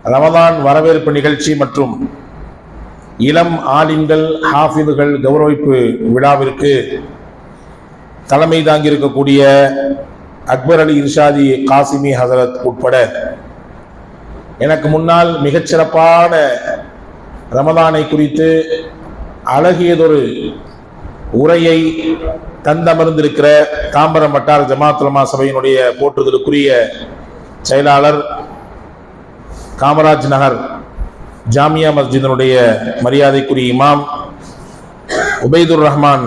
ரமதான் வரவேற்பு நிகழ்ச்சி மற்றும் இளம் ஆலிம்கள் ஹாஃபிதுகள் கௌரவிப்பு விழாவிற்கு தலைமை தாங்கியிருக்கக்கூடிய அக்பர் அலி இர்ஷாதி காசிமி ஹசரத் உட்பட எனக்கு முன்னால் மிகச்சிறப்பான ரமதானை குறித்து அழகியதொரு உரையை தந்தமர்ந்திருக்கிற தாம்பரம் வட்டார ஜமாத் உலமா சபையினுடைய போற்றுதலுக்குரிய செயலாளர், காமராஜ் நகர் ஜாமியா மஸ்ஜிதினுடைய மரியாதைக்குரிய இமாம் உபைதுர் ரஹ்மான்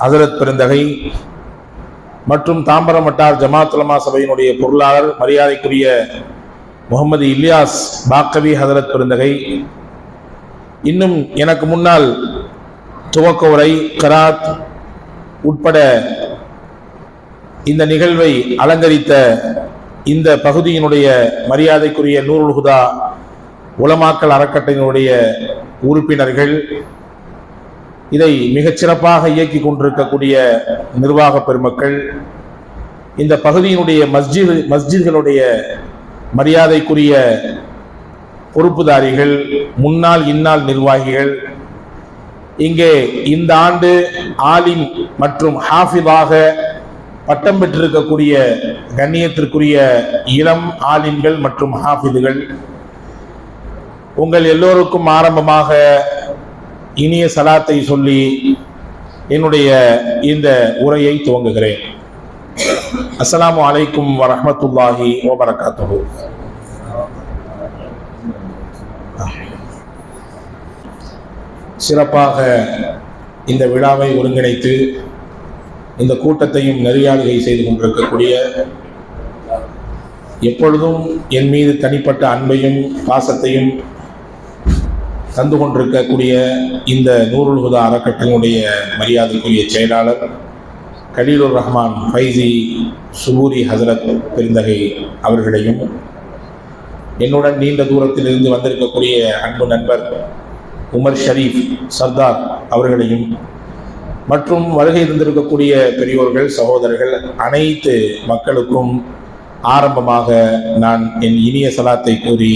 ஹசரத் பெருந்தகை மற்றும் தாம்பரம் வட்டார் ஜமாத் உலமா சபையினுடைய பொருளாளர் மரியாதைக்குரிய முகமது இல்யாஸ் பாக்கவி ஹசரத் பெருந்தகை, இன்னும் எனக்கு முன்னால் துவக்க உரை, கராத் உட்பட இந்த நிகழ்வை அலங்கரித்த இந்த பகுதியினுடைய மரியாதைக்குரிய நூருல் ஹுதா உலமாக்கல் அறக்கட்டளையினுடைய உறுப்பினர்கள், இதை மிகச்சிறப்பாக இயக்கி கொண்டிருக்கக்கூடிய நிர்வாக பெருமக்கள், இந்த பகுதியினுடைய மஸ்ஜித்களுடைய மரியாதைக்குரிய பொறுப்புதாரிகள், முன்னாள் இந்நாள் நிர்வாகிகள், இங்கே இந்த ஆண்டு ஆலிம் மற்றும் ஹாஃபிதாக பட்டம் பெற்றிருக்கக்கூடிய கண்ணியத்திற்குரிய இளம் ஆலிம்கள் மற்றும் ஹாஃபிதுகள், உங்கள் எல்லோருக்கும் ஆரம்பமாக இனிய சலாத்தை சொல்லி என்னுடைய இந்த உரையை துவங்குகிறேன். அஸ்ஸலாமு அலைக்கும் வரஹ்மத்துல்லாஹி வபரகாத்துஹு. சிறப்பாக இந்த விழாவை ஒருங்கிணைத்து இந்த கூட்டத்தையும் நெறியாளுகை செய்து கொண்டிருக்கக்கூடிய, எப்பொழுதும் என் மீது தனிப்பட்ட அன்பையும் பாசத்தையும் தந்து கொண்டிருக்கக்கூடிய இந்த நூருல் ஹுதா அறக்கட்டளையினுடைய மரியாதைக்குரிய செயலாளர் கலீலுர் ரஹ்மான் ஃபைசி சுபூரி ஹசரத் பெருந்தகை அவர்களையும், என்னுடன் நீண்ட தூரத்தில் இருந்து வந்திருக்கக்கூடிய அன்பு நண்பர் உமர் ஷரீஃப் சர்தார் அவர்களையும், மற்றும் வருகை இருந்திருக்கக்கூடிய பெரியோர்கள், சகோதரர்கள், அனைத்து மக்களுக்கும் ஆரம்பமாக நான் என் இனிய சலாத்தை கூறி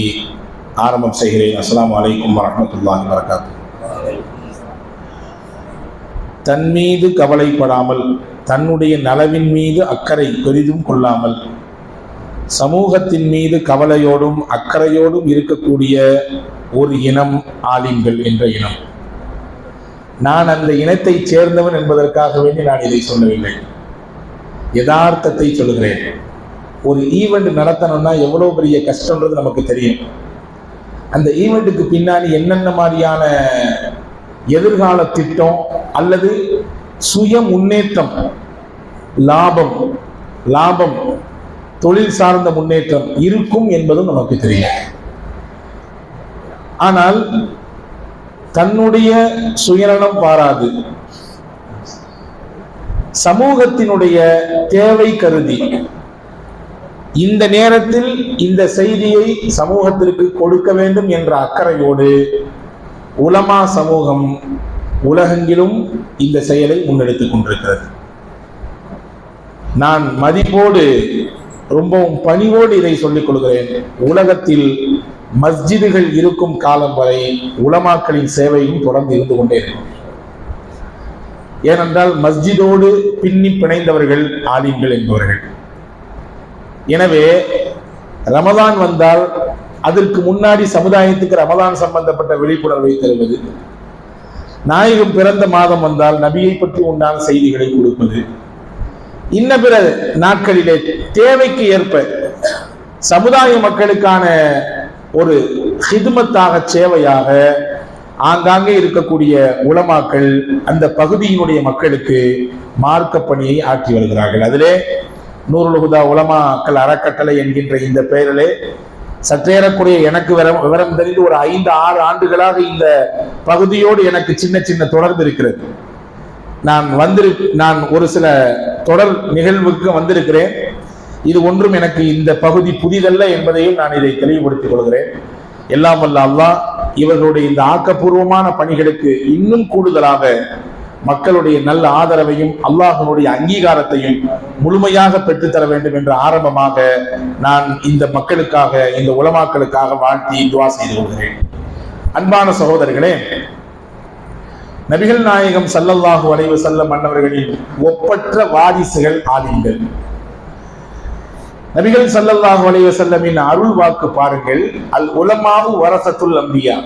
ஆரம்பம் செய்கிறேன். அஸ்ஸலாமு அலைக்கும் வரஹ்மத்துல்லாஹி வபரகாத்துஹு. தன் மீது கவலைப்படாமல், தன்னுடைய நலவின் மீது அக்கறை பெரிதும் கொள்ளாமல், சமூகத்தின் மீது கவலையோடும் அக்கறையோடும் இருக்கக்கூடிய ஒரு இனம் ஆலிம்கள் என்ற இனம். நான் அந்த இனத்தை சேர்ந்தவன் என்பதற்காக வேண்டி நான் இதை சொல்லவில்லை, யதார்த்தத்தை சொல்கிறேன். ஒரு ஈவெண்ட் நடத்தணும்னா எவ்வளவு பெரிய கஷ்டம்ன்றது நமக்கு தெரியும். அந்த ஈவெண்ட்டுக்கு பின்னாடி என்னென்ன மாதிரியான எதிர்கால திட்டம் அல்லது சுய முன்னேற்றம், லாபம் தொழில் சார்ந்த முன்னேற்றம் இருக்கும் என்பதும் நமக்கு தெரியும். ஆனால் தன்னுடைய சுயநலம் பாராது, சமூகத்தினுடைய தேவை கருதி இந்த நேரத்தில் இந்த செய்தியை சமூகத்திற்கு கொடுக்க வேண்டும் என்ற அக்கறையோடு உலமா சமூகம் உலகெங்கிலும் இந்த செயலை முன்னெடுத்துக் கொண்டிருக்கிறது. நான் மதிப்போடு ரொம்பவும் பணிவோடு இதை சொல்லிக் கொள்கிறேன். உலகத்தில் மஸ்ஜிதுகள் இருக்கும் காலம் வரை உலமாக்களின் சேவையும் தொடர்ந்து இருந்து கொண்டே இருக்கும். ஏனென்றால் மஸ்ஜிதோடு பின்னி பிணைந்தவர்கள் ஆலிம்கள் என்பவர்கள். எனவே ரமதான் வந்தால் அதற்கு முன்னாடி சமுதாயத்துக்கு ரமதான் சம்பந்தப்பட்ட விழிப்புணர்வை தருவது, நாயகம் பிறந்த மாதம் வந்தால் நபியை பற்றி உண்டான செய்திகளை கொடுப்பது, இன்ன பிற நாட்களிலே தேவைக்கு ஏற்ப சமுதாய மக்களுக்கான ஒரு ஹிதுமத்தாக, சேவையாக ஆங்காங்கே இருக்கக்கூடிய உலமாக்கள் அந்த பகுதியினுடைய மக்களுக்கு மார்க்க பணியை ஆற்றி வருகிறார்கள். அதிலே நூருல் ஹுதா உலமாக்கல் அறக்கட்டளை என்கின்ற இந்த பெயரிலே சற்றேறக்கூடிய எனக்கு விவரம் தெரிந்து ஒரு 5-6 ஆண்டுகளாக இந்த பகுதியோடு எனக்கு சின்ன சின்ன தொடர்பு இருக்கிறது. நான் ஒரு சில தொடர் நிகழ்வுக்கு வந்திருக்கிறேன். இது ஒன்றும் எனக்கு இந்த பகுதி புதிதல்ல என்பதையும் நான் இதை தெளிவுபடுத்திக் கொள்கிறேன். எல்லாம் வல்ல அல்லாஹ் இவர்களுடைய இந்த ஆக்கப்பூர்வமான பணிகளுக்கு இன்னும் கூடுதலாக மக்களுடைய நல்ல ஆதரவையும் அல்லாஹ்வுடைய அங்கீகாரத்தையும் முழுமையாக பெற்றுத்தர வேண்டும் என்ற ஆரம்பமாக நான் இந்த மக்களுக்காக, இந்த உலமாக்களுக்காக வாழ்த்தி துஆ செய்து கொள்கிறேன். அன்பான சகோதரர்களே, நபிகள் நாயகம் ஸல்லல்லாஹு அலைஹி வஸல்லம் அன்னவர்களின் ஒப்பற்ற வாரிசுகள் ஆலிம்கள். நபிகள் ஸல்லல்லாஹு அலைஹி வஸல்லமின் அருள் வாக்கு பாருங்கள், அல் உலமாஉ வரஸத்துல் அம்பியா.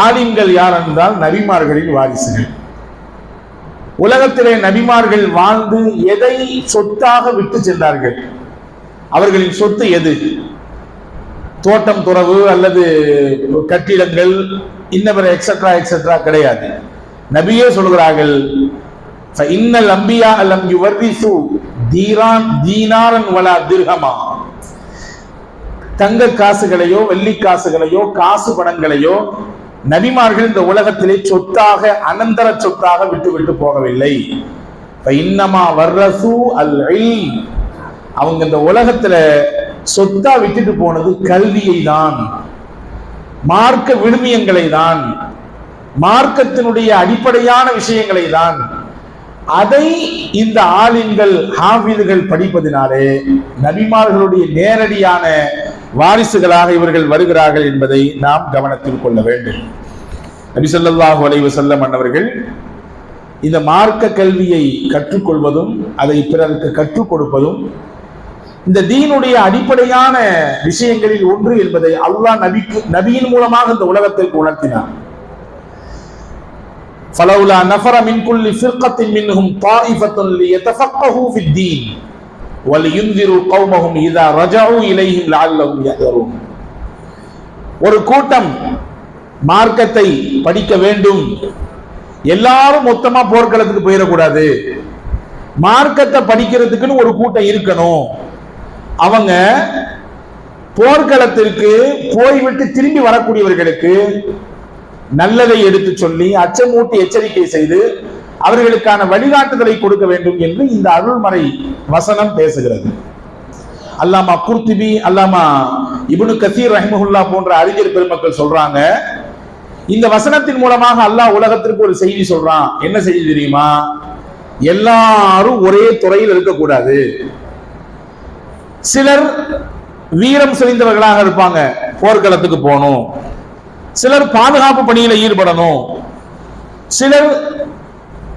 ஆலிம்கள் யார் என்றால் நபிமார்களின் வாரிசுகள். உலகத்திலே நபிமார்கள் வாழ்ந்து எதை சொத்தாக விட்டு சென்றார்கள்? அவர்களின் சொத்து எது? தோட்டம் துறவு அல்லது கட்டிடங்கள் இன்னவரை எக்ஸெட்ரா எக்ஸெட்ரா கிடையாது. நபியே சொல்கிறார்கள், இன்னல் அம்பியா லம் யுவர்ரிசு தீனாரன் வலா திர்ஹமா. தங்க காசுகளையோ வெள்ளி காசுகளையோ காசு பணங்களையோ நபிமார்கள் இந்த உலகத்திலே சொத்தாக, அனந்தர சொத்தாக விட்டு விட்டு போகவில்லை. இன்னமா வர்ரசு அல் இல்ம். அவங்க இந்த உலகத்துல சொத்தா விட்டுட்டு போனது கல்வியை தான், மார்க்க விழுமியங்களை தான், மார்க்கத்தினுடைய அடிப்படையான விஷயங்களை தான். அதை இந்த ஆலிம்கள் ஹாஃபிதுகள் படிப்பதினாலே நபிமார்களுடைய நேரடியான வாரிசுகளாக இவர்கள் வருகிறார்கள் என்பதை நாம் கவனத்தில் கொள்ள வேண்டும். நபி ஸல்லல்லாஹு அலைஹி வஸல்லம் அன்னவர்கள் இந்த மார்க்க கல்வியை கற்றுக்கொள்வதும் அதை பிறருக்கு கற்றுக் கொடுப்பதும் இந்த தீனுடைய அடிப்படையான விஷயங்களில் ஒன்று என்பதை அல்லாஹ் நபியின் மூலமாக இந்த உலகத்திற்கு உணர்த்தினார். فلولا نفر من كل فرقة منهم طائفة ليتفقهوا في الدين ولينذروا قومهم إذا رجعوا إليهم لعلهم يحذرون. ஒரு கூட்டம் மார்க்கத்தை படிக்க வேண்டும், எல்லாரும் மொத்தமா போர்க்களத்துக்கு போயிடக்கூடாது, மார்க்கத்தை படிக்கிறதுக்குன்னு ஒரு கூட்டம் இருக்கணும். அவங்க போர்க்களத்திற்கு போய்விட்டு திரும்பி வரக்கூடியவர்களுக்கு நல்லதை எடுத்து சொல்லி அச்சமூட்டி எச்சரிக்கை செய்து அவர்களுக்கான வழிகாட்டுதலை கொடுக்க வேண்டும் என்று இந்த அருள்மறை வசனம் பேசுகிறது. அல்லாமா குர்துபி, அல்லாமா இப்னு கசீர் ரஹிமஹுல்லா போன்ற அறிஞர் பெருமக்கள் சொல்றாங்க, இந்த வசனத்தின் மூலமாக அல்லாஹ் உலகத்திற்கு ஒரு செய்தி சொல்றான். என்ன செய்தி தெரியுமா? எல்லாரும் ஒரே துறையில் இருக்கக்கூடாது. சிலர் வீரம் செறிந்தவர்களாக இருப்பாங்க, போர்க்களத்துக்கு போகணும். சிலர் பாதுகாப்பு பணியில ஈடுபடணும். சிலர்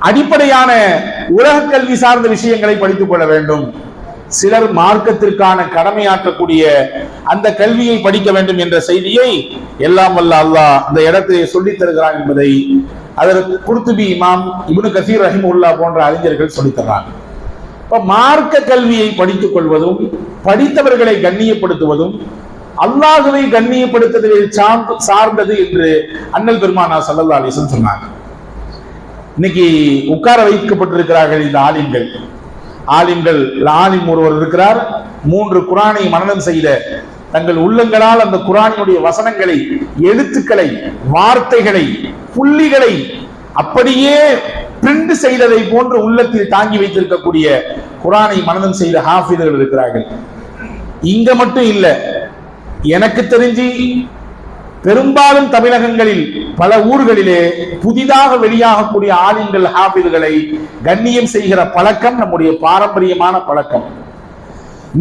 அடிப்படையான உலக கல்வி சார்ந்த விஷயங்களை படித்துக் கொள்ள வேண்டும். சிலர் மார்க்கத்திற்கான கடமையாற்றக்கூடிய அந்த கல்வியை படிக்க வேண்டும் என்ற செய்தியை எல்லாம் வல்ல அல்லாஹ் இந்த இடத்தை சொல்லித் தருகிறான் என்பதை அதற்கு குர்துபி, இமாம் இப்னு கசீர் ரஹிமஹுல்லா போன்ற அறிஞர்கள் சொல்லித் தர்றாங்க. இப்ப மார்க்க கல்வியை படித்துக் கொள்வதும் படித்தவர்களை கண்ணியப்படுத்துவதும் அல்லாஹ்வை கண்ணியப்படுத்துவதை சார்ந்தது என்று அண்ணல் பெருமானார் ஸல்லல்லாஹு அலைஹி வஸல்லம் சொன்னாங்க. இன்னைக்கு உட்கார வைக்கப்பட்டிருக்கிறார்கள் இந்த ஆலிம்கள். ஆலிம் ஒருவர் இருக்கிறார், 3 குர்ஆனை மனனம் செய்த, தங்கள் உள்ளங்களால் அந்த குர்ஆனினுடைய வசனங்களை, எழுத்துக்களை, வார்த்தைகளை, புள்ளிகளை அப்படியே பிரிண்ட் செய்ததை போன்று உள்ளத்தில் தாங்கி வைத்திருக்கக்கூடிய குர்ஆனை மனனம் செய்த ஹாஃபிதுகள் இருக்கிறார்கள். இங்க மட்டும் இல்ல, எனக்கு தெரிஞ்சு பெரும்பாலும் தமிழகங்களில் பல ஊர்களிலே புதிதாக வெளியாகக்கூடிய ஆலிம்கள் ஹாஃபிதுகளை கண்ணியம் செய்கிற பழக்கம் நம்முடைய பாரம்பரியமான பழக்கம்.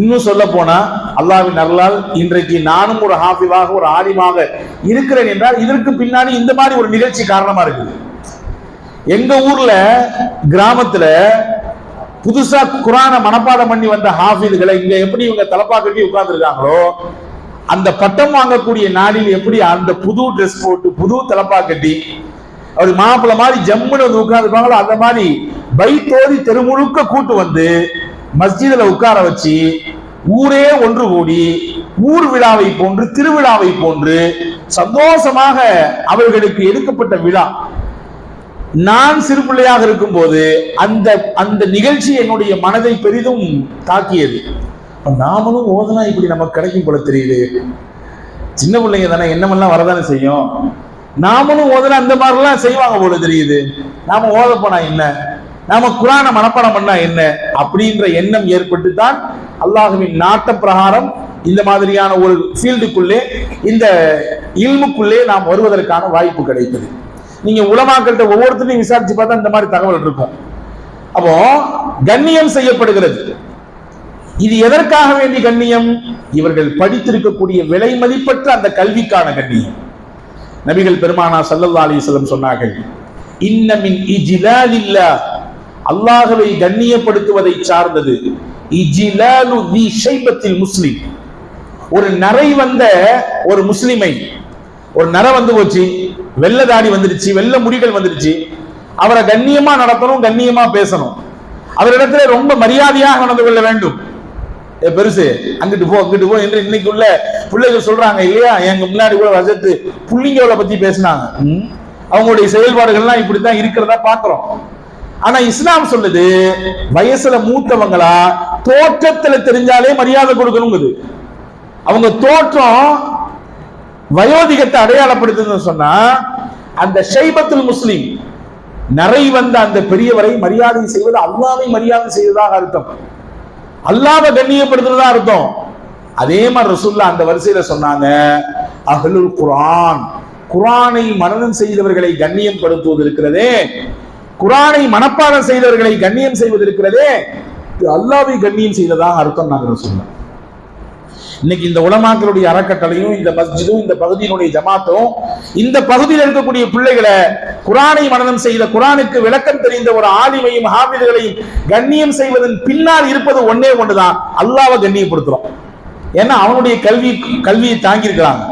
இன்னும் சொல்ல போனா அல்லாஹ்வின் அருளால் இன்றைக்கு நானும் ஒரு ஹாஃபிதாக, ஒரு ஆலிமாக இருக்கிறேன் என்றால் இதற்கு பின்னாடி இந்த மாதிரி ஒரு நிகழ்ச்சி காரணமா இருக்குது. எங்க ஊர்ல கிராமத்துல புதுசா குர்ஆனை மனப்பாடம் பண்ணி வந்த ஹாஃபிதுகளை இங்க எப்படி இவங்க தலப்பா கட்டி உட்கார்ந்து இருக்காங்களோ, அந்த பட்டம் வாங்கக்கூடிய நாளில் எப்படி அந்த புது ட்ரெஸ் போட்டு புது தலப்பா கட்டி அவர் மாப்பிள்ள மாதிரி ஜம்முன்னு வந்து உட்கார்ந்துருப்பாங்களோ, அந்த மாதிரி பைத்தோதி தெருமுழுக்க கூட்டு வந்து மஸ்ஜிதுல உட்கார வச்சு ஊரே ஒன்று கூடி ஊர் விழாவை போன்று, திருவிழாவை போன்று சந்தோஷமாக அவர்களுக்கு எடுக்கப்பட்ட விழா. நான் சிறு பிள்ளையாக இருக்கும் போது அந்த நிகழ்ச்சி என்னுடைய மனதை பெரிதும் தாக்கியது. நாமளும் ஓதனா இப்படி நமக்கு கிடைக்கும் போல தெரியுது. சின்ன பிள்ளைங்க தானே, எண்ணமெல்லாம் வரதானே செய்யும். நாமளும் ஓதனா அந்த மாதிரிலாம் செய்வாங்க போல தெரியுது. நாம ஓத போனா என்ன, நாம குர்ஆனை மனப்பாடம் பண்ணா என்ன அப்படின்ற எண்ணம் ஏற்பட்டு தான் அல்லாஹ்வின் நாட்ட பிரகாரம் இந்த மாதிரியான ஒரு ஃபீல்டுக்குள்ளே, இந்த இல்முக்குள்ளே நாம் வருவதற்கான வாய்ப்பு கிடைத்தது. நீங்க உலமாக்கள்கிட்ட ஒவ்வொருத்தரையும் விசாரிச்சு பார்த்தா இந்த மாதிரி தகவல் இருக்கும். அப்போ கண்ணியம் செய்யப்படுகிறது. இது எதற்காக வேண்டிய கண்ணியம்? இவர்கள் படித்திருக்கக்கூடிய விலை மதிப்பற்ற அந்த கல்விக்கான கண்ணியம். நபிகள் பெருமானா ஸல்லல்லாஹு அலைஹி வஸல்லம் சொன்னார்கள், இன்ன மின் இஜ்லாலில்லாஹ், அல்லாஹ்வை கண்ணியப்படுத்துவதை சார்ந்தது இஜ்லாலு தி ஷைபத்தில் முஸ்லிம். ஒரு நரை வந்த ஒரு முஸ்லிமை, ஒரு நரை வந்து போச்சு, வெள்ளை தாடி வந்துருச்சு, வெள்ளை முடிகள் வந்துருச்சு, அவரை கண்ணியமா நடத்தணும், கண்ணியமா பேசணும், அவரிடத்துல ரொம்ப மரியாதையாக நடந்து கொள்ள வேண்டும். பெருசு அங்கிட்டு போ என்று இன்னைக்கு உள்ள பிள்ளைகள் சொல்றாங்க இல்லையா? எங்க முன்னாடி கூட வசத்து புள்ளிங்களை பத்தி பேசினாங்க. அவங்களுடைய செயல்பாடுகள்லாம் இப்படித்தான் இருக்கிறதா பாக்குறோம். ஆனா இஸ்லாம் சொல்லுது, வயசுல மூத்தவங்களா தோற்றத்துல தெரிஞ்சாலே மரியாதை கொடுக்கணுங்குது. அவங்க தோற்றம் வயோதிகத்தை அடையாளப்படுத்துதுன்னு சொன்னா, அந்த ஷைபத்துல் முஸ்லிம், நரை வந்த அந்த பெரியவரை மரியாதை செய்வது அல்லாஹ்வை மரியாதை செய்வதாக அர்த்தம், அல்லாஹ்வை கண்ணியப்படுத்துறதா அர்த்தம். அதே மாதிரி ரசூலுல்லாஹ் அந்த வரிசையில சொன்னாங்க, அஹ்லுல் குர்ஆன், குர்ஆனை மனனம் செய்தவர்களை கண்ணியம் படுத்துவது இருக்கிறதே, குர்ஆனை மனப்பாடம் செய்தவர்களை கண்ணியம் செய்வது இருக்கிறதே, அல்லாஹ்வை கண்ணியம் செய்ததாக அர்த்தம். நாங்கள் ரசூலுல்லாஹ் இன்னைக்கு இந்த உலமாக்களுடைய அறக்கட்டளையும் இந்த மஸ்ஜிதும் இந்த பகுதியினுடைய ஜமாத்தும் இந்த பகுதியில் இருக்கக்கூடிய பிள்ளைகளை குர்ஆனை மனனம் செய்த, குர்ஆனுக்கு விளக்கம் தெரிந்த ஒரு ஆலிமையும் ஹாஃபிதுகளையும் கண்ணியம் செய்வதன் பின்னால் இருப்பது ஒன்னே ஒன்றுதான், அல்லாஹ்வை கண்ணியப்படுத்துறோம். ஏன்னா அவனுடைய கல்வியை தாங்கி இருக்கிறாங்க,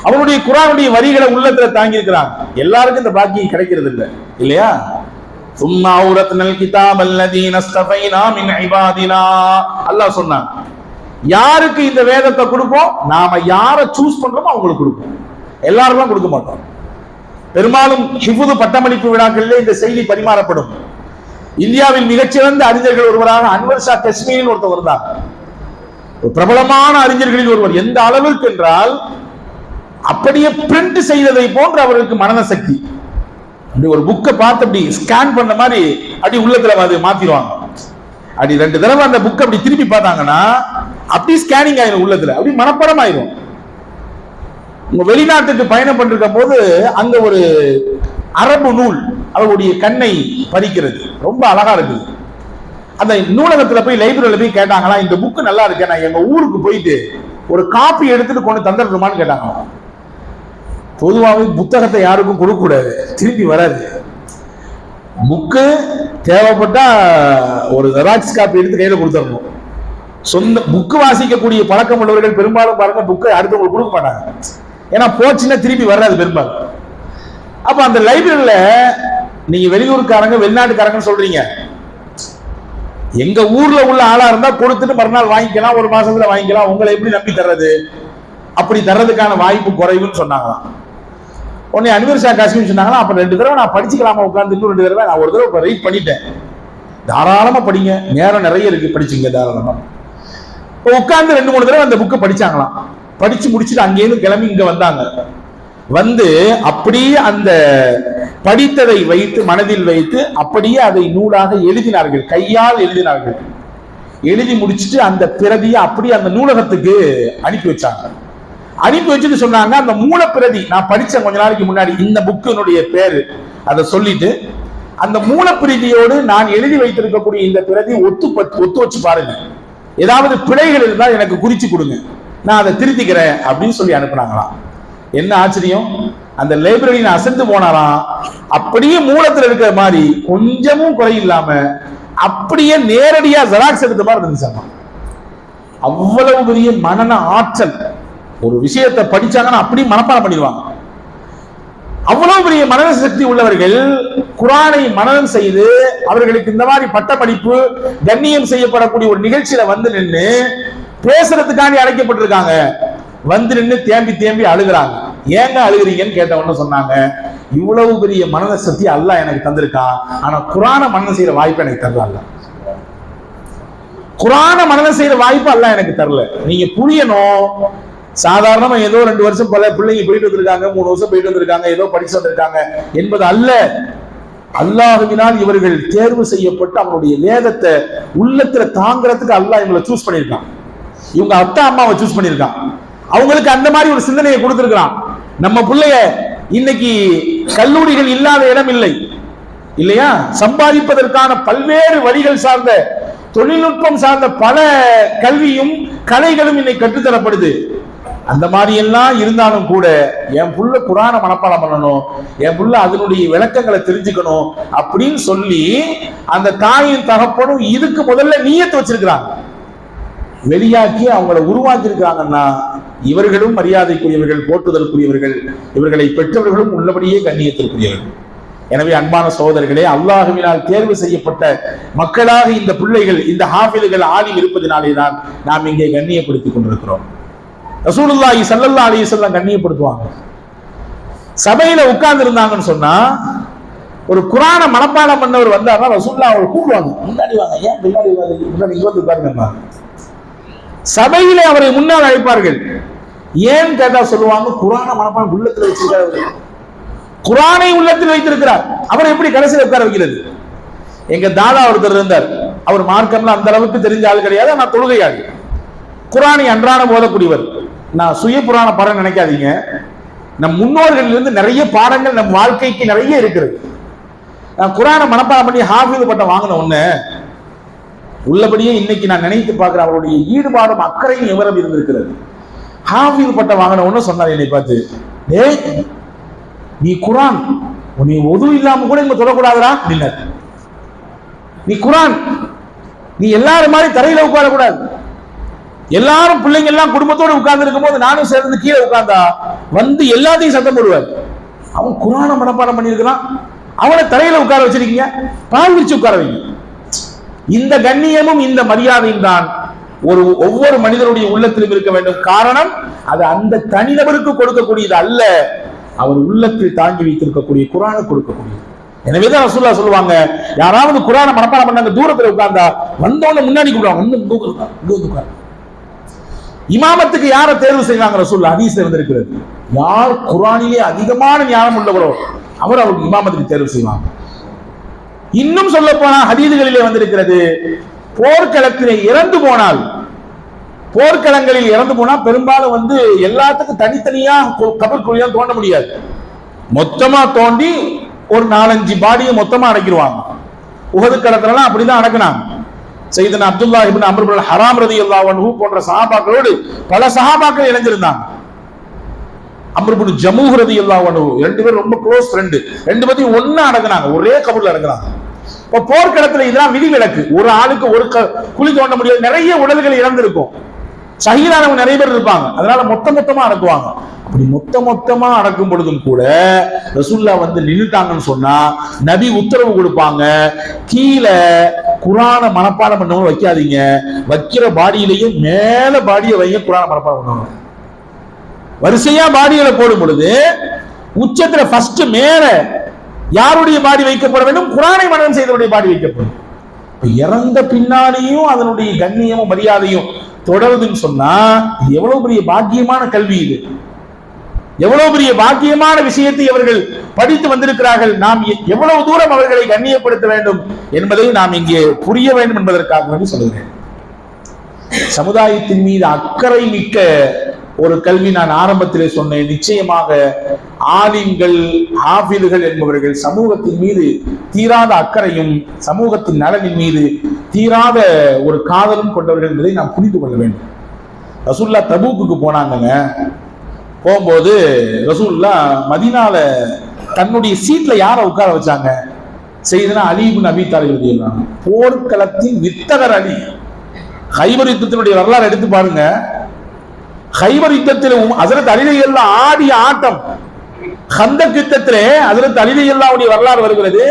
அவனுடைய குர்ஆனுடைய வரிகளை உள்ளத்துல தாங்கி இருக்கிறாங்க. எல்லாருக்கும் இந்த பாக்கியம் கிடைக்கிறது இல்லை இல்லையா? சும்மா அவுரத்னல் கிதாப் அல்லதீன ஸ்தஃபைனா மின் இபாதினா, அல்லாஹ் சொன்னான், யாருக்கு இந்த வேதத்தை கொடுப்போம், நாம யாரை சூஸ் பண்றோமோ அவங்களுக்கு கொடுப்போம், எல்லாருக்கும் கொடுக்க மாட்டோம். பெரும்பாலும் ஹிஃபுது பட்டமளிப்பு விழாக்களிலே இந்த செய்தி பரிமாறப்படும். இந்தியாவில் மிகச்சிறந்த அறிஞர்கள் ஒருவராக அன்வர் ஷா காஷ்மீரின் ஒருத்தர் தான், பிரபலமான அறிஞர்களில் ஒருவர். எந்த அளவிற்கு என்றால், அப்படியே பிரிண்ட் செய்ததை போன்று அவருக்கு மனன சக்தி. அப்படி ஒரு புக்கை பார்த்து அப்படி ஸ்கேன் பண்ண மாதிரி அப்படி உள்ளத்துல அது மாத்திடுவாங்க. அப்படி 2 தடவை அந்த புக் அப்படி திருப்பி பார்த்தாங்கன்னா அப்படி ஸ்கேனிங் ஆயிரும் உள்ளத்துல, அப்படி மனப்பாடம் ஆயிரும். உங்க வெளிநாட்டுக்கு பயணம் பண்ணிருக்கும் போது அங்க ஒரு அரபு நூல் அவருடைய கண்ணை பறிக்கிறது, ரொம்ப அழகா இருக்குது. அந்த நூலகத்துல போய் லைப்ரரியில போய் கேட்டாங்களா, இந்த புக்கு நல்லா இருக்கு, நான் எங்க ஊருக்கு போயிட்டு ஒரு காப்பி எடுத்துட்டு கொண்டு தந்துடுமான்னு கேட்டாங்களா. பொதுவாகவே புத்தகத்தை யாருக்கும் கொடுக்க கூடாது, திரும்பி வராது. புக்கு தேவைப்பட்டா ஒரு ஜெராக்ஸ் காப்பி எடுத்து கையில கொடுத்துடணும். சொந்த புக்கு வாசிக்கக்கூடிய பழக்கம் உள்ளவர்கள் பெரும்பாலும் பாருங்க புக்கை அடுத்தவங்களுக்கு கொடுக்க மாட்டாங்க, ஏன்னா போச்சுன்னா திருப்பி வராது பெரும்பாலும். அப்ப அந்த லைப்ரரியில நீங்க வெளியூருக்காரங்க வெளிநாட்டுக்காரங்கன்னு சொல்றீங்க, எங்க ஊர்ல உள்ள ஆளா இருந்தா கொடுத்துட்டு மறுநாள் வாங்கிக்கலாம், ஒரு மாசத்துல வாங்கிக்கலாம், உங்களை எப்படி நம்பி தர்றது? அப்படி தர்றதுக்கான வாய்ப்பு குறைவுன்னு சொன்னாங்களாம். உடனே அன்வர் ஷா காஷ்மீர் சொன்னாங்களா, அப்ப 2 தடவை நான் படிச்சுக்கலாமா உட்காந்து, இன்னும் 2 தடவை நான் ஒரு தடவை ரீட் பண்ணிட்டேன். தாராளமா படிங்க, நேரம் நிறைய இருக்கு, படிச்சுங்க தாராளமா. உட்கார்ந்து 2-3 தடவை அந்த புக்கை படிச்சாங்களாம். படிச்சு முடிச்சுட்டு அங்கேயிருந்து கிளம்பி இங்க வந்தாங்க. வந்து அப்படியே அந்த படித்ததை வைத்து மனதில் வைத்து அப்படியே அதை நூலாக எழுதினார்கள், கையால் எழுதினார்கள். எழுதி முடிச்சுட்டு அந்த பிரதியை அப்படியே அந்த நூலகத்துக்கு அனுப்பி வச்சாங்க. அனுப்பி வச்சுட்டு சொன்னாங்க, அந்த மூல பிரதி நான் படிச்ச கொஞ்ச நாளைக்கு முன்னாடி இந்த புக்கினுடைய பேரு, அதை சொல்லிட்டு அந்த மூல பிரதியோடு நான் எழுதி வைத்திருக்கக்கூடிய இந்த பிரதி ஒத்து வச்சு பாருங்க, ஏதாவது பிழைகள் இருந்தால் எனக்கு குறிச்சு கொடுங்க, நான் அதை திருத்திக்கிறேன் அப்படின்னு சொல்லி அனுப்புனாங்களாம். என்ன ஆச்சரியம், அந்த லைப்ரரியில அசந்து போனாராம், அப்படியே மூலத்தில் இருக்கிற மாதிரி கொஞ்சமும் குறை இல்லாம அப்படியே நேரடியா ஜெராக்ஸ் எடுத்த மாதிரி இருந்துச்சாங்க. அவ்வளவு பெரிய மனன ஆற்றல், ஒரு விஷயத்தை படிச்சாங்கன்னா அப்படியே மனப்பாடம் பண்ணிடுவாங்க. அவ்வளவு பெரிய மனன சக்தி உள்ளவர்கள் குர்ஆனை மனனம் செய்து அவர்களுக்கு இந்த மாதிரி பட்டப்படிப்பு கண்ணியம் செய்யப்படக்கூடிய ஒரு நிகழ்ச்சியில வந்து நின்று பேசுறதுக்காண்டி அழைக்கப்பட்டிருக்காங்க. வந்து நின்று தேம்பி தேம்பி அழுகிறாங்க. ஏங்க அழுகிறீங்கன்னு கேட்டவொன்னு சொன்னாங்க, இவ்வளவு பெரிய மனன சக்தி அல்லாஹ் எனக்கு தந்திருக்கான், ஆனா குர்ஆனை மனனம் செய்யற வாய்ப்பு எனக்கு தரல. குர்ஆனை மனனம் செய்யற வாய்ப்பு அல்லாஹ் எனக்கு தரல. நீங்க புரியணும், சாதாரணமா ஏதோ 2 வருஷம் பல பிள்ளைங்க போயிட்டு வந்திருக்காங்க, 3 வருஷம் போயிட்டு வந்திருக்காங்க, ஏதோ படிச்சு வந்திருக்காங்க என்பது அல்ல. அல்லாஹ்வினால் இவர்கள் தேர்வு செய்யப்பட்டு அவனுடைய வேதத்தை உள்ளத்துல தாங்கிறதுக்கு அல்லாஹ் இவங்களை சூஸ் பண்ணியிருக்கான். இவங்க அப்பா அம்மாவை சூஸ் பண்ணியிருக்கான். அவங்களுக்கு அந்த மாதிரி ஒரு சிந்தனையை கொடுத்திருக்கிறான். நம்ம பிள்ளைய இன்னைக்கு கல்லூரிகள் இல்லாத இடம் இல்லை இல்லையா? சம்பாதிப்பதற்கான பல்வேறு வழிகள் சார்ந்த தொழில்நுட்பம் சார்ந்த பல கல்வியும் கலைகளும் இன்னைக்கு கற்றுத்தரப்படுது. அந்த மாதிரி எல்லாம் இருந்தாலும் கூட என் புள்ள குரான மனப்பாடம் பண்ணணும், என் புள்ள அதனுடைய விளக்கங்களை தெரிஞ்சுக்கணும் அப்படின்னு சொல்லி அந்த தாயின் தகப்பனும் இதுக்கு முதல்ல நியத்து வச்சிருக்கிறாங்க. வெளியாக்கி அவங்களை உருவாக்கி இருக்காங்கன்னா இவர்களும் மரியாதைக்குரியவர்கள், போற்றுதலுக்குரியவர்கள், இவர்களை பெற்றவர்களும் உள்ளபடியே கண்ணியத்திற்குரியவர்கள். எனவே அன்பான சகோதரர்களே, அல்லாஹ்வினால் தேர்வு செய்யப்பட்ட மக்களாக இந்த பிள்ளைகள், இந்த ஹாஃபிதுகள், ஆலிம் இருப்பதினாலே தான் நாம் இங்கே கண்ணியப்படுத்திக் கொண்டிருக்கிறோம். ரசூலுல்லாஹி ஸல்லல்லாஹு அலைஹி வஸல்லம் கண்ணியப்படுத்துவாங்க. சபையில உட்கார்ந்து இருந்தாங்கன்னு சொன்னா ஒரு குரான மனப்பாடம் பண்ணவர் வந்தாருன்னா ரசூலுல்லாஹ் அவரை கூப்பிடுவாங்க, முன்னாடி வாங்க, ஏன் பின்னாடி முன்னாடி இங்க வந்து உட்காருங்க. சபையிலே அவரை முன்னால் அழைப்பார்கள். ஏன் கேட்டா சொல்லுவாங்க, குரான மனப்பாடம் உள்ளத்தில் வச்சிருக்காரு, குரானை உள்ளத்தில் வைத்திருக்கிறார், அவரை எப்படி கடைசியில் உட்கார வைக்கிறது? எங்க தாதா ஒருத்தர் இருந்தார், அவர் மார்க்கம்ல அந்த அளவுக்கு தெரிஞ்ச ஆள் கிடையாது, நான் தொழுகையாளி, குரானை அன்றாடம் ஓதக்கூடியவர். நான் சுய புராண பாடம் நினைக்காதீங்க, நம் முன்னோர்களிலிருந்து நிறைய பாடங்கள் நம் வாழ்க்கைக்கு நிறைய இருக்கிறது. நான் குரானை மனப்பாடம் பண்ணி ஹாஃபிது பட்டம் வாங்கின ஒண்ணு உள்ளபடியே இன்னைக்கு நான் நினைத்து பார்க்கிறேன், அவருடைய ஈடுபாடும் அக்கறையும் எவரம் இருந்திருக்கிறது. ஹாஃபிது பட்டம் வாங்கின ஒண்ணு சொன்னார் என்னை பார்த்து, டேய் நீ குரான் நீ ஒது இல்லாம கூட இங்க சொல்லக்கூடாதுடா அப்படின்னார். நீ குரான் நீ எல்லாரும் மாதிரி தரையில உட்காரக்கூடாது, எல்லாரும் பிள்ளைங்க எல்லாம் குடும்பத்தோடு உட்கார்ந்து இருக்கும் போது நானும் சேர்ந்து கீழே உட்கார்ந்தா வந்து எல்லாத்தையும் சத்தம் போடுவார். அவன் குரான மனப்பாடம் பண்ணியிருக்கிறான், அவனை தரையில உட்கார வச்சிருக்கீங்க, பால் விரிச்சு உட்கார வைங்க. இந்த கண்ணியமும் இந்த மரியாதையும் தான் ஒவ்வொரு மனிதனுடைய உள்ளத்திலும் இருக்க வேண்டும். காரணம் அது அந்த தனிநபருக்கு கொடுக்கக்கூடியது அல்ல, அவர் உள்ளத்தில் தாங்கி வைத்திருக்கக்கூடிய குரானை கொடுக்கக்கூடியது. எனவேதான் ரசூலுல்லாஹ் சொல்லுவாங்க, யாராவது குரானை மனப்பாடம் பண்ணாங்க தூரத்துல உட்கார்ந்தா வந்தோட முன்னாடி கூப்பிடுவாங்க. இமாமத்துக்கு யாரை தேர்வு செய்வாங்க? ரசூலுல்லாஹ் ஹதீஸ்ல இருந்திருக்கிறது, யார் குரானிலே அதிகமான ஞானம் உள்ளவரோ அவர் அவருக்கு இமாமத்துக்கு தேர்வு செய்வாங்க. இன்னும் சொல்ல போனா ஹதீதுகளிலே வந்திருக்கிறது, போர்க்களத்திலே இறந்து போனால், போர்க்களங்களில் இறந்து போனா பெரும்பாலும் எல்லாத்துக்கும் தனித்தனியா கபர் குழியா தோண்ட முடியாது, மொத்தமா தோண்டி ஒரு 4-5 பாடியை மொத்தமா அடக்கிடுவாங்க. உஹது களத்திலலாம் அப்படிதான் அடக்குனாங்க. சையதுனா அப்துல்லாஹ் இப்னு அம்ர் இப்னு ஹராம் ரலியல்லாஹு அன்ஹு போன்ற சஹாபாக்களோடு பல சஹாபாக்கள் இணைஞ்சிருந்தாங்க. அம்ர் இப்னு ஜமூஹ் ரலியல்லாஹு அன்ஹு ரெண்டு பேரும் ரொம்ப க்ளோஸ் ஃப்ரெண்ட், ரெண்டு பேரும் ஒண்ணா அடக்குனாங்க, ஒரே கபர்ல அடக்குனாங்க. இப்ப போர்க்களத்துல இதெல்லாம் விதிவிலக்கு, ஒரு ஆளுக்கு ஒரு குழி தோண்ட முடியாது, நிறைய உடல்கள் இறந்திருக்கும், ஷஹீதானவங்க நிறைய பேர் இருப்பாங்க, அதனால மொத்தமா அடக்குவாங்க. அப்படி மொத்தமா அடக்கும் பொழுதும் கூட ரசூலுல்லாஹ் நின்னுட்டாங்கன்னு சொன்னா நபி உத்தரவு கொடுப்பாங்க, கீழே குரான மனப்பாடம் பண்ணவங்க வைக்காதீங்க, வைக்கிற பாடியிலேயே மேல பாடியை வைங்க, குரான மனப்பாடம் பண்ணுவாங்க. வரிசையா பாடிகளை போடும் பொழுது உச்சத்துல ஃபர்ஸ்ட் மேல யாருடைய பாடி வைக்கப்பட வேண்டும்? குரானை மனனம் செய்தவருடைய பாடி வைக்கப்படும். இறந்த பின்னாலேயும் அதனுடைய கண்ணியமும் மரியாதையும் தொடருதுன்னு சொன்னா எவ்வளவு பெரிய பாக்கியமான கல்வி இது, எவ்வளவு பெரிய பாக்கியமான விஷயத்தை அவர்கள் படித்து வந்திருக்கிறார்கள். நாம் எவ்வளவு தூரம் அவர்களை கண்ணியப்படுத்த வேண்டும் என்பதை நாம் இங்கே புரிய வேண்டும் என்பதற்காக வேண்டி சொல்கிறேன். சமுதாயத்தின் மீது அக்கறை மிக்க ஒரு கல்வி நான் ஆரம்பத்திலே சொன்னேன். நிச்சயமாக ஆலிம்கள், ஹாஃபிதுகள் என்பவர்கள் சமூகத்தின் மீது தீராத அக்கறையும் சமூகத்தின் நலனின் மீது தீராத ஒரு காதலும் கொண்டவர்கள் என்பதை நாம் புரிந்து கொள்ள வேண்டும். ரசூலுல்லாஹ் தபூக்குக்கு போனாங்க. போகும்போது ரசூலுல்லாஹ் மதீனால தன்னுடைய சீட்ல யாரை உட்கார வச்சாங்க? சையதுனா அலி இப்னு அபீ தாலிப் ரலியல்லாஹு அன்ஹு. போர்க்களத்தின் வித்தகர் அலி. கைபர் யுத்தத்தினுடைய வரலாறு எடுத்து பாருங்க. கைபர் யுத்தத்தில் ஹஜ்ரத் அலி ரலியல்லாஹு ஆடிய ஆட்டம், கந்தக் யுத்தத்திலே ஹஜ்ரத் அலி ரலியல்லாஹுடைய வரலாறு வருகிறது.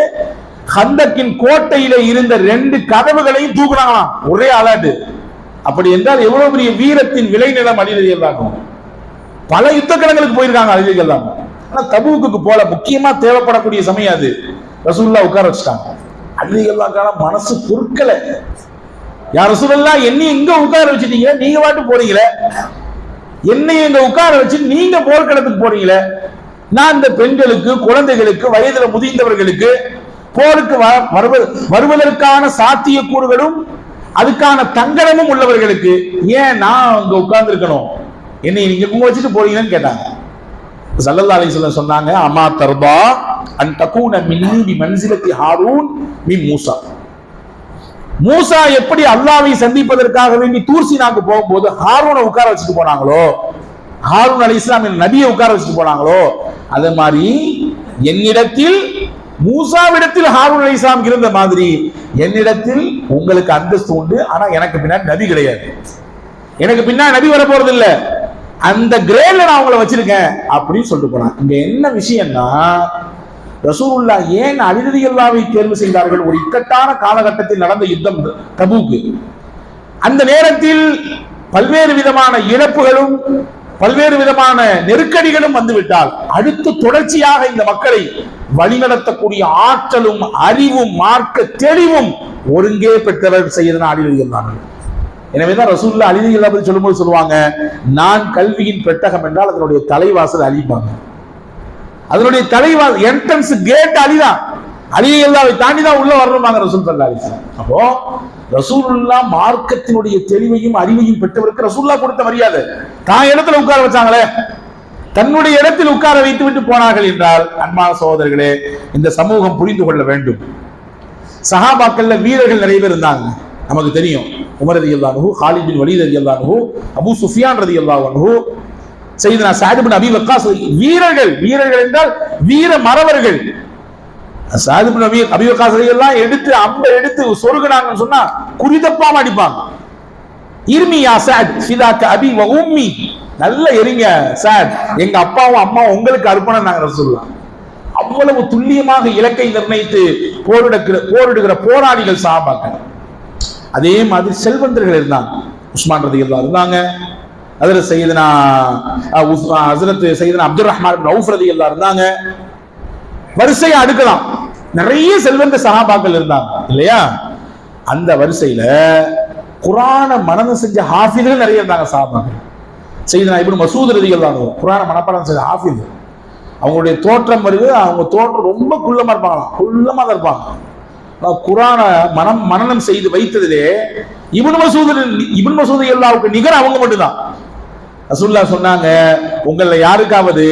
கந்தக்கின் கோட்டையிலே இருந்த 2 கதவுகளையும் தூக்குனாங்களாம் ஒரே ஆளாட்டு. அப்படி என்றால் எவ்வளவு பெரிய வீரத்தின் விளைநிலம் அலி ரலியல்லாஹு. பல யுத்த களங்களுக்கு போயிருக்காங்க அலி ரலியல்லாஹு. ஆனா தபூக்குக்கு போல முக்கியமா தேவைப்படக்கூடிய சமயம் அது. ரசூலுல்லாஹ் உட்கார வச்சுட்டாங்க. அலி ரலியல்லாஹு மனசு பொறுக்கல. யா ரசூலுல்லாஹ் என்னை இங்க உட்கார வச்சுட்டீங்க, நீங்க வாட்டு போறீங்களே, என்னை இங்க உட்கார வச்சு நீங்க போர்க்களத்துக்கு போறீங்களே, நான் இந்த பெண்களுக்கு, குழந்தைகளுக்கு, வயதுல முதிர்ந்தவர்களுக்கு போருக்கு வருவதற்கான சாத்தியக்கூறுகளும் அதுக்கான தங்கடமும் உள்ளவர்களுக்கு ஏன் நான் அங்க உட்கார்ந்து இருக்கணும், என்னை நீங்க குங்க வச்சுட்டு போறீங்கன்னு கேட்டாங்க. ஸல்லல்லாஹு அலைஹி வஸல்லம் சொன்னாங்க, அமா தர்பா அன் தகூன மின்னி பி மன்சிலத்தி ஹாரூன் மின் மூசா. மூசா எப்படி அல்லாஹ்வை சந்திப்பதற்காக வேண்டி தூர் சீனாக்கு போகும்போது ஹாரூனை உட்கார வச்சுட்டு போனாங்களோ, ஹாரூன் அலைஹிஸ்ஸலாம் நபியை உட்கார வச்சுட்டு போனாங்களோ, அதே மாதிரி என்னிடத்தில் மூசாவிடத்தில் ஹாரூன் அலைஹிஸ்ஸலாம் இருந்த மாதிரி என்னிடத்தில் உங்களுக்கு அந்தஸ்து உண்டு. ஆனா எனக்கு பின்னாடி நபி கிடையாது, எனக்கு பின்னாடி நபி வர போறது இல்ல, அந்த கிரேட்ல நான் உங்களை வச்சிருக்கேன் அப்படின்னு சொல்லிட்டு போனாங்க. இங்க என்ன விஷயம்னா, ரசூலுல்லாஹ் ஏன் அலி ரலியல்லாஹு தேர்வு செய்தார்கள்? ஒரு இக்கட்டான காலகட்டத்தில் நடந்த யுத்தம் தபூக். அந்த நேரத்தில் பல்வேறு விதமான இழப்புகளும் பல்வேறு விதமான நெருக்கடிகளும் வந்துவிட்டால் அடுத்து தொடர்ச்சியாக இந்த மக்களை வழிநடத்தக்கூடிய ஆற்றலும் அறிவும் மார்க்க தெளிவும் ஒருங்கே பெற்றவர் செய்யறதுனா அலி ரலியல்லாஹு. எனவேதான் ரசூலுல்லாஹ் அலி ரலியல்லாஹு சொல்லும்போது சொல்லுவாங்க, நான் கல்வியின் பெட்டகம் என்றால் அதனுடைய தலைவாசல் அலிப்பாங்க. அதனுடைய தலைவாசல் என்ட்ரன்ஸ் கேட் அலிதான், அலி ரலியல்லாஹு தாண்டி தான் உள்ள வரணுமாங்க ரசூல் ஸல்லல்லாஹு அலைஹி வஸல்லம். அப்போ ரசூலுல்லாஹ் மார்க்கத்தினுடைய தெளிவையும் அறிவையும் பெற்றவருக்கு ரசூலுல்லாஹ் கொடுத்த மரியாதை. தான் இடத்துல உட்கார வச்சாங்களே, தன்னுடைய இடத்தில் உட்கார வைத்து விட்டு போனார்கள் என்றால், அன்பான சகோதரர்களே, இந்த சமூகம் புரிந்து கொள்ள வேண்டும். சஹாபாக்கள்ல வீரர்கள் நிறைய பேர் இருந்தாங்க, நமக்கு தெரியும். உமர் ரலியல்லாஹு அன்ஹு, காலித் பின் வலீத் ரலியல்லாஹு அன்ஹு, அபூ சுஃபியான் ரலியல்லாஹு அன்ஹு, சையதுனா சஅத் பின் அபீ வக்காஸ். வீரர்கள், வீரர்கள் என்றால் வீர மறவர்கள். சஅத் பின் அபீ வக்காஸ் எல்லாம் எடுத்து அம்ப எடுத்து சொருகுனாங்கன்னு சொன்னா குறிதப்பாம அடிப்பாங்க. இர்மி யா சஅத் ஃபிதாக அபி வ உம்மி, நல்ல எரிங்க சஅத், எங்க அப்பாவும் அம்மாவும் உங்களுக்கு அர்ப்பணம் நாங்க ரசூலுல்லாஹ். அவ்வளவு துல்லியமாக இலக்கை நிர்ணயித்து போரிடுகிற போராளிகள் சஹாபாக்கள். அதே மாதிரி செல்வந்தர்கள் இருந்தாங்க. உஸ்மான் ரலியல்லாஹு இருந்தாங்க, ஹஜ்ரத் சையதுனா அப்துர் ரஹ்மான் இப்னு அவுஃப் ரலியல்லாஹு இருந்தாங்க. வரிசையை அடுக்கலாம், நிறைய செல்வந்த சஹாபாக்கள் இருந்தாங்க இல்லையா? அந்த வரிசையில குர்ஆன மனனம் செஞ்ச ஹாஃபிஸ்கள் நிறைய இருந்தாங்க சஹாபாக்கள். சையதுனா இப்னு மஸ்ஊத் ரலியல்லாஹு அன்ஹு குர்ஆன மனப்பாடம் செஞ்ச ஹாஃபிஸ். அவங்களுடைய தோற்றம் வருது, அவங்க தோற்றம் ரொம்ப குள்ளமா இருப்பாங்களாம், குள்ளமா தான் இருப்பாங்க. குர்ஆன மனனம் செய்து வைத்ததிலே இப்னு மஸ்ஊத் ரலியல்லாஹுக்கு நிகர் அவங்க மட்டும்தான். ரசூலுல்லாஹ் சொன்னாங்க, உங்கள யாருக்காவது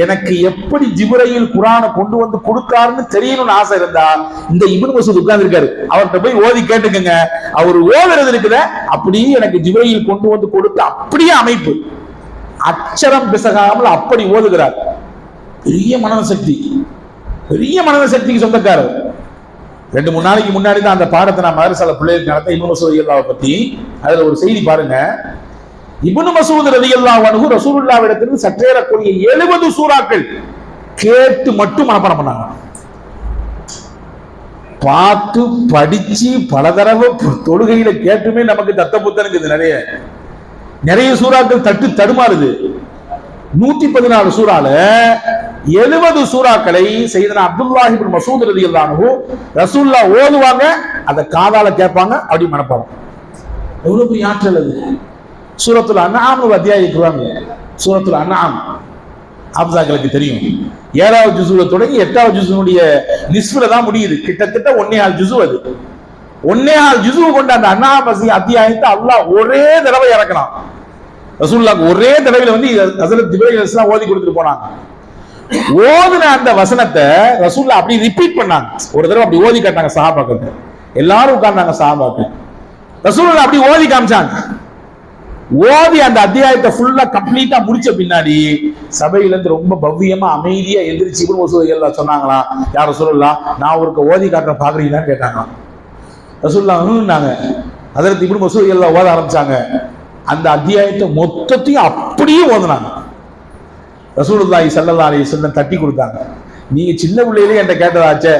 எனக்கு எப்படி ஜிப்ரீல் குர்ஆனை கொண்டு வந்து கொடுக்காருன்னு தெரியணும்னு ஆசை இருந்தா இந்த இப்னு மஸ்ஊத் உட்கார்ந்து இருக்காரு, அவர்கிட்ட போய் ஓதி கேட்டுக்கங்க. அவர் ஓதுறது இருக்குத அப்படியே எனக்கு ஜிப்ரீல் கொண்டு வந்து கொடுத்து அப்படியே அமைப்பு, அச்சரம் பிசகாமல் அப்படி ஓதுகிறார். பெரிய மனன சக்தி, பெரிய மனன சக்திக்கு சொந்தக்காரர். 2-3 நாளைக்கு முன்னாடி தான் அந்த பாடத்தை நான் மதரசால பிள்ளைகளுக்கு நடத்த இப்னு மஸ்ஊத் ரலியல்லாஹு பத்தி. அதுல ஒரு செய்தி பாருங்க. இப்னு மஸ்ஊத் ரலியல்லாஹு அன்ஹு ரசூலுல்லாஹ்விடத்திலிருந்து சற்றேறக்கூடிய 70 சூறாக்கள் கேட்டு மட்டும் மனப்பாடம் பண்ணாங்க. பார்த்து படிச்சு பல தடவை தொழுகையில கேட்டுமே நமக்கு தத்த புத்தனுக்கு நிறைய நிறைய சூறாக்கள் தட்டு தடுமாறுது. 114 சூறால 70 சூறாக்களை சையதுனா அப்துல்லாஹ் இப்னு மஸ்ஊத் ரலியல்லாஹு அன்ஹு ரசூலுல்லாஹ் ஓதுவாங்க, அத காதால கேட்பாங்க, அப்படி மனப்பாடம். எவ்வளவு பெரிய ஆற்றல் அது! சூரத்துல் அன்ஆம் ஒரு அத்தியாயம் இருக்குவாங்க. சூரத்துல் அன்ஆம் ஆப்ஸாக்களுக்கு தெரியும். 7வது ஜுஸுல தொடங்கி 8வது ஜுஸுனுடைய நிஸ்ஃப்ல தான் முடியுது. கிட்டத்தட்ட 1.25 ஜுஸு. அது 1.25 ஜுஸு கொண்ட அந்த அன்ஆம் அத்தியாயத்தை அல்லாஹ் ஒரே தடவை இறக்கலாம். ரசூலுல்லாஹ் ஒரே தடவையில வந்து ஹஜ்ரத் ஜிப்ரீல் அலைஹிஸ்ஸலாம் ஓதி கொடுத்துட்டு போனாங்க. ஓதுன அந்த வசனத்தை ரசூலுல்லாஹ் அப்படி ரிப்பீட் பண்ணாங்க. ஒரு தடவை அப்படி ஓதி காட்டாங்க சஹாபாக்கள், எல்லாரும் உட்கார்ந்தாங்க சஹாபாக்கள். ரசூலுல்லாஹ் அப்படி ஓதி காமிச்சாங்க. ஓதி அந்த அத்தியாயத்தை ஃபுல்லா கம்ப்ளீட்டா முடிச்ச பின்னாடி சபையில இருந்து ரொம்ப பவ்யமா அமைதியா எந்திரிச்சு இப்னு மஸ்ஊத் ரலியல்லாஹு சொன்னாங்களா, யார் ரசூலுல்லாஹ் நான் ஒருக்க ஓதி காட்டுற பாக்குறீங்களான்னு கேட்டாங்களாம். ரசூலுல்லாஹ்னாங்க. ஹஜ்ரத் இப்னு மஸ்ஊத் ரலியல்லாஹு ஓத ஆரம்பிச்சாங்க. அந்த அத்தியாயத்தை மொத்தத்தையும் அப்படியே ஓதுனாங்க. ரசூலுல்லாஹி ஸல்லல்லாஹு அலைஹி வஸல்லம் தட்டி கொடுத்தாங்க. நீங்க சின்ன பிள்ளையிலே என்கிட்ட கேட்டதாச்சே,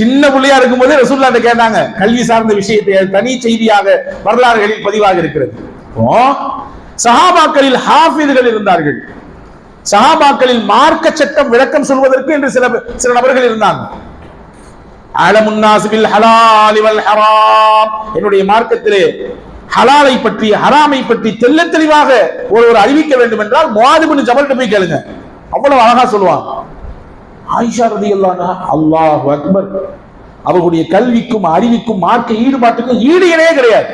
சின்ன பிள்ளையா இருக்கும்போதே ரசூலுல்லாஹ் கேட்டாங்க. கல்வி சார்ந்த விஷயத்தை தனி செய்தியாக வரலாறுகளில் பதிவாக இருக்கிறது. சஹாபாக்களில் ஹாஃபிஸ்கள் இருந்தார்கள். சஹாபாக்களில் மார்க்க சட்டம் விளக்கம் சொல்வதற்கு என்று சில நபர்கள் இருந்தாங்க. அலமுன் நாஸ் பில் ஹலால் வல் ஹராம், என்னுடைய மார்க்கத்திலே ஹலாலை பற்றி ஹராமை பற்றி தெல்ல தெளிவாக ஒருவர் அறிவிக்க வேண்டும் என்றால் முஆத் இப்னு ஜபல்கிட்ட போய் கேளுங்க, அவ்வளவு அழகா சொல்லுவாங்க. ஆயிஷா ரலியல்லாஹு அன்ஹா, அல்லாஹு அக்பர், அவர்களுடைய கல்விக்கும் அறிவிக்கும் மார்க்க ஈடுபாட்டுக்கும் ஈடு இணையே கிடையாது.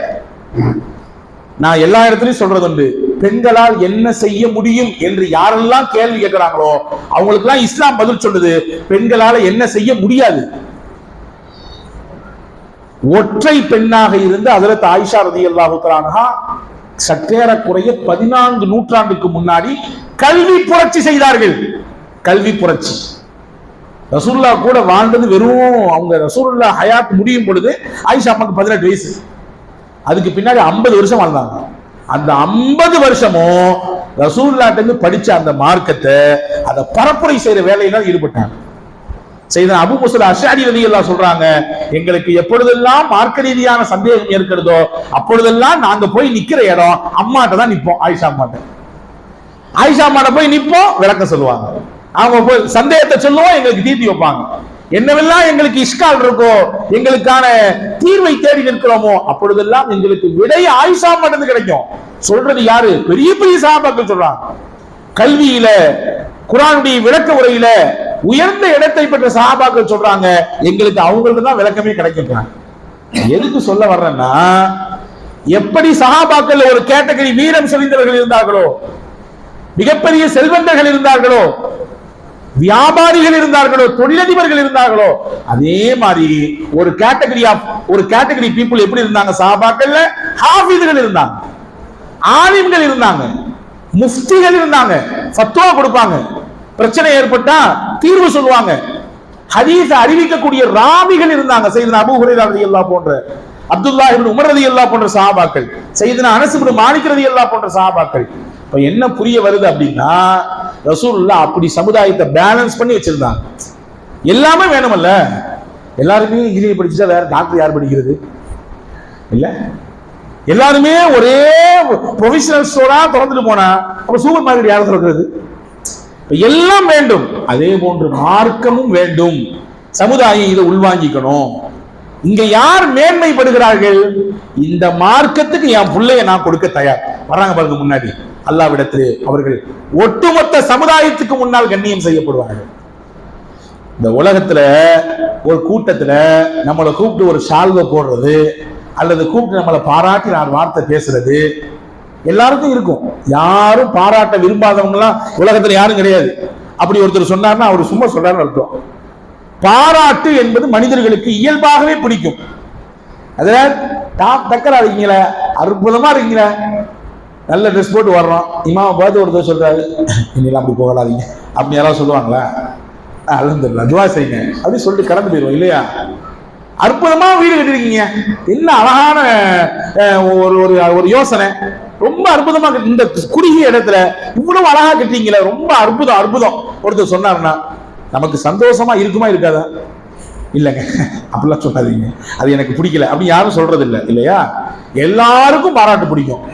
நான் எல்லா இடத்துலயும் சொல்றது உண்டு, பெண்களால் என்ன செய்ய முடியும் என்று யாரெல்லாம் கேள்வி கேட்கிறாங்களோ அவங்களுக்கு எல்லாம் இஸ்லாம் பதில் சொல்லுது, பெண்களால என்ன செய்ய முடியாது. ஒற்றை பெண்ணாக இருந்து ஹஜ்ரத் ஆயிஷா ரலியல்லாஹு தஆலா அன்ஹா சற்றேறக்குறைய 14 நூற்றாண்டுக்கு முன்னாடி கல்வி புரட்சி செய்தார்கள். கல்வி புரட்சி. ரசூலுல்லாஹ் கூட வாழ்ந்தது வெறும் அவங்க ரசூலுல்லாஹ் ஹயாத் முடியும் பொழுது ஆயிஷா அம்மாக்கு 18 வயசு. அதுக்கு பின்னாடி 50 வருஷம் வாழ்ந்தாங்க. அந்த 50 வருஷமும் ரசூலுல்லாஹ்ட்ட படிச்ச அந்த மார்க்கத்தை அதை பரப்புரை செய்யற வேலையில ஈடுபட்டாங்க. செய்தனா அபூ மூஸா அஷ்அரி ரலியல்லாஹு சொல்றாங்க, எங்களுக்கு எப்பொழுதெல்லாம் மார்க்க ரீதியான சந்தேகம் இருக்கிறதோ அப்பொழுதெல்லாம் நாங்க போய் நிக்கிற இடம் அம்மாட்ட தான் நிப்போம். ஆயிஷா அம்மாட்ட போய் நிப்போம், விளக்கம் சொல்லுவாங்க. அவங்க போய் சந்தேகத்தை சொல்லுவோம், எங்களுக்கு தீர்த்தி வைப்பாங்க. என்னவெல்லாம் எங்களுக்கு இஷ்கால் இருக்கோ, எங்களுக்கான தீர்வை தேடி நிற்கிறோமோ அப்பொழுதெல்லாம் எங்களுக்கு விடை ஆயிஷா மட்டும் கிடைக்கும். சொல்றது யாரு? பெரிய பெரிய சஹாபாக்கள் சொல்றாங்க. கல்வியில, குர்ஆனுடைய விளக்க உரையில உயர்ந்த இடத்தை பெற்ற சஹாபாக்கள் சொல்றாங்க, எங்களுக்கு அவங்கள்ட்ட தான் விளக்கமே கிடைக்கும். எதுக்கு சொல்ல வர்றேன்னா, எப்படி சஹாபாக்கள் ஒரு கேட்டகரி வீரம் செறிந்தவர்கள் இருந்தார்களோ, மிகப்பெரிய செல்வந்தர்கள் இருந்தார்களோ, வியாபாரிகள் இருந்தார்களோ, தொழிலதிபர்கள் இருந்தார்களோ, அதே மாதிரி ஒரு கேட்டகரி பீப்புள் எப்படி இருந்தாங்க? சஹாபாக்கள்ல ஹாஃபிதுகள் இருந்தாங்க, ஆலிம்கள் இருந்தாங்க, முஃப்திகள் இருந்தாங்க, ஃபத்வா கொடுப்பாங்க, பிரச்சனை ஏற்பட்டா தீர்வு சொல்லுவாங்க, ஹதீஸ் அறிவிக்கக்கூடிய ராவிகள் இருந்தாங்க. சையதுனா அபூ ஹுரைரா ரலியல்லாஹு போன்ற, அப்துல்லாஹ் இப்னு உமர் ரலியல்லாஹு போன்ற சஹாபாக்கள், சையதுனா அனஸ் இப்னு மாலிக் ரலியல்லாஹு போன்ற சஹாபாக்கள். இப்ப என்ன புரிய வருது அப்படின்னா, ரசூலுல்லாஹ் அப்படி சமுதாயத்தை பேலன்ஸ் பண்ணி வச்சிருந்தாங்க. எல்லாமே வேணுமல்ல, எல்லாருமே இன்ஜினியர் படிச்சுட்டா வேற டாக்டர் யார் படிக்கிறது இல்ல? எல்லாருமே ஒரே ப்ரொஃபஷனல் ஸ்டோரா திறந்துட்டு போனா அப்ப சூப்பர் மார்க்கெட் யார் திறக்கிறது? எல்லாம் வேண்டும். அதே போன்று மார்க்கமும் வேண்டும். சமுதாயம் இதை உள்வாங்கிக்கணும். இங்க யார் மேன்மைப்படுகிறார்கள்? இந்த மார்க்கத்துக்கு என் பிள்ளைய நான் கொடுக்க தயார். வர்றாங்க பாருங்க முன்னாடி. அல்லாஹ்விடத்தில் அவர்கள் ஒட்டுமொத்த சமுதாயத்துக்கு முன்னால் கண்ணியம் செய்யப்படுவார்கள். இந்த உலகத்துல ஒரு கூட்டத்துல நம்மளை கூப்பிட்டு ஒரு ஷால்வை போடுறது அல்லது கூப்பிட்டு நம்மளை பாராட்டி நான் வார்த்தை பேசுறது எல்லாருக்கும் இருக்கும். யாரும் பாராட்ட விரும்பாதவங்க எல்லாம் உலகத்துல யாரும் கிடையாது. அப்படி ஒருத்தர் சொன்னார்னா அவர் சும்மா சொல்றாருன்னு அர்த்தம். பாராட்டு என்பது மனிதர்களுக்கு இயல்பாகவே பிடிக்கும். அதுல டக்கரா இருக்கீங்களே, அற்புதமா இருக்கீங்களே, நல்ல ட்ரெஸ் போட்டு வர்றோம், இமாம பார்த்து ஒருத்தர் சொல்றாரு, இன்னெல்லாம் அப்படி போகலாதீங்க அப்படின்னு யாராவது சொல்லுவாங்களா? அல்ஹம்துலில்லாஹ் துஆ செய்யுங்க அப்படி சொல்லிட்டு கடந்து போயிடுவோம் இல்லையா? அற்புதமா வீடு கட்டிருக்கீங்க, என்ன அழகான ஒரு யோசனை, ரொம்ப அற்புதமா இந்த குறுகிய இடத்துல இவ்வளவு அழகா கட்டிங்களே, ரொம்ப அற்புதம் அற்புதம் ஒருத்தர் சொன்னாருன்னா நமக்கு சந்தோஷமா இருக்குமா இருக்காதா? இல்லைங்க அப்படிலாம் சொல்லாதீங்க, அது எனக்கு பிடிக்கல அப்படி யாரும் சொல்றது இல்லை இல்லையா? எல்லாருக்கும் பாராட்டு பிடிக்கும்.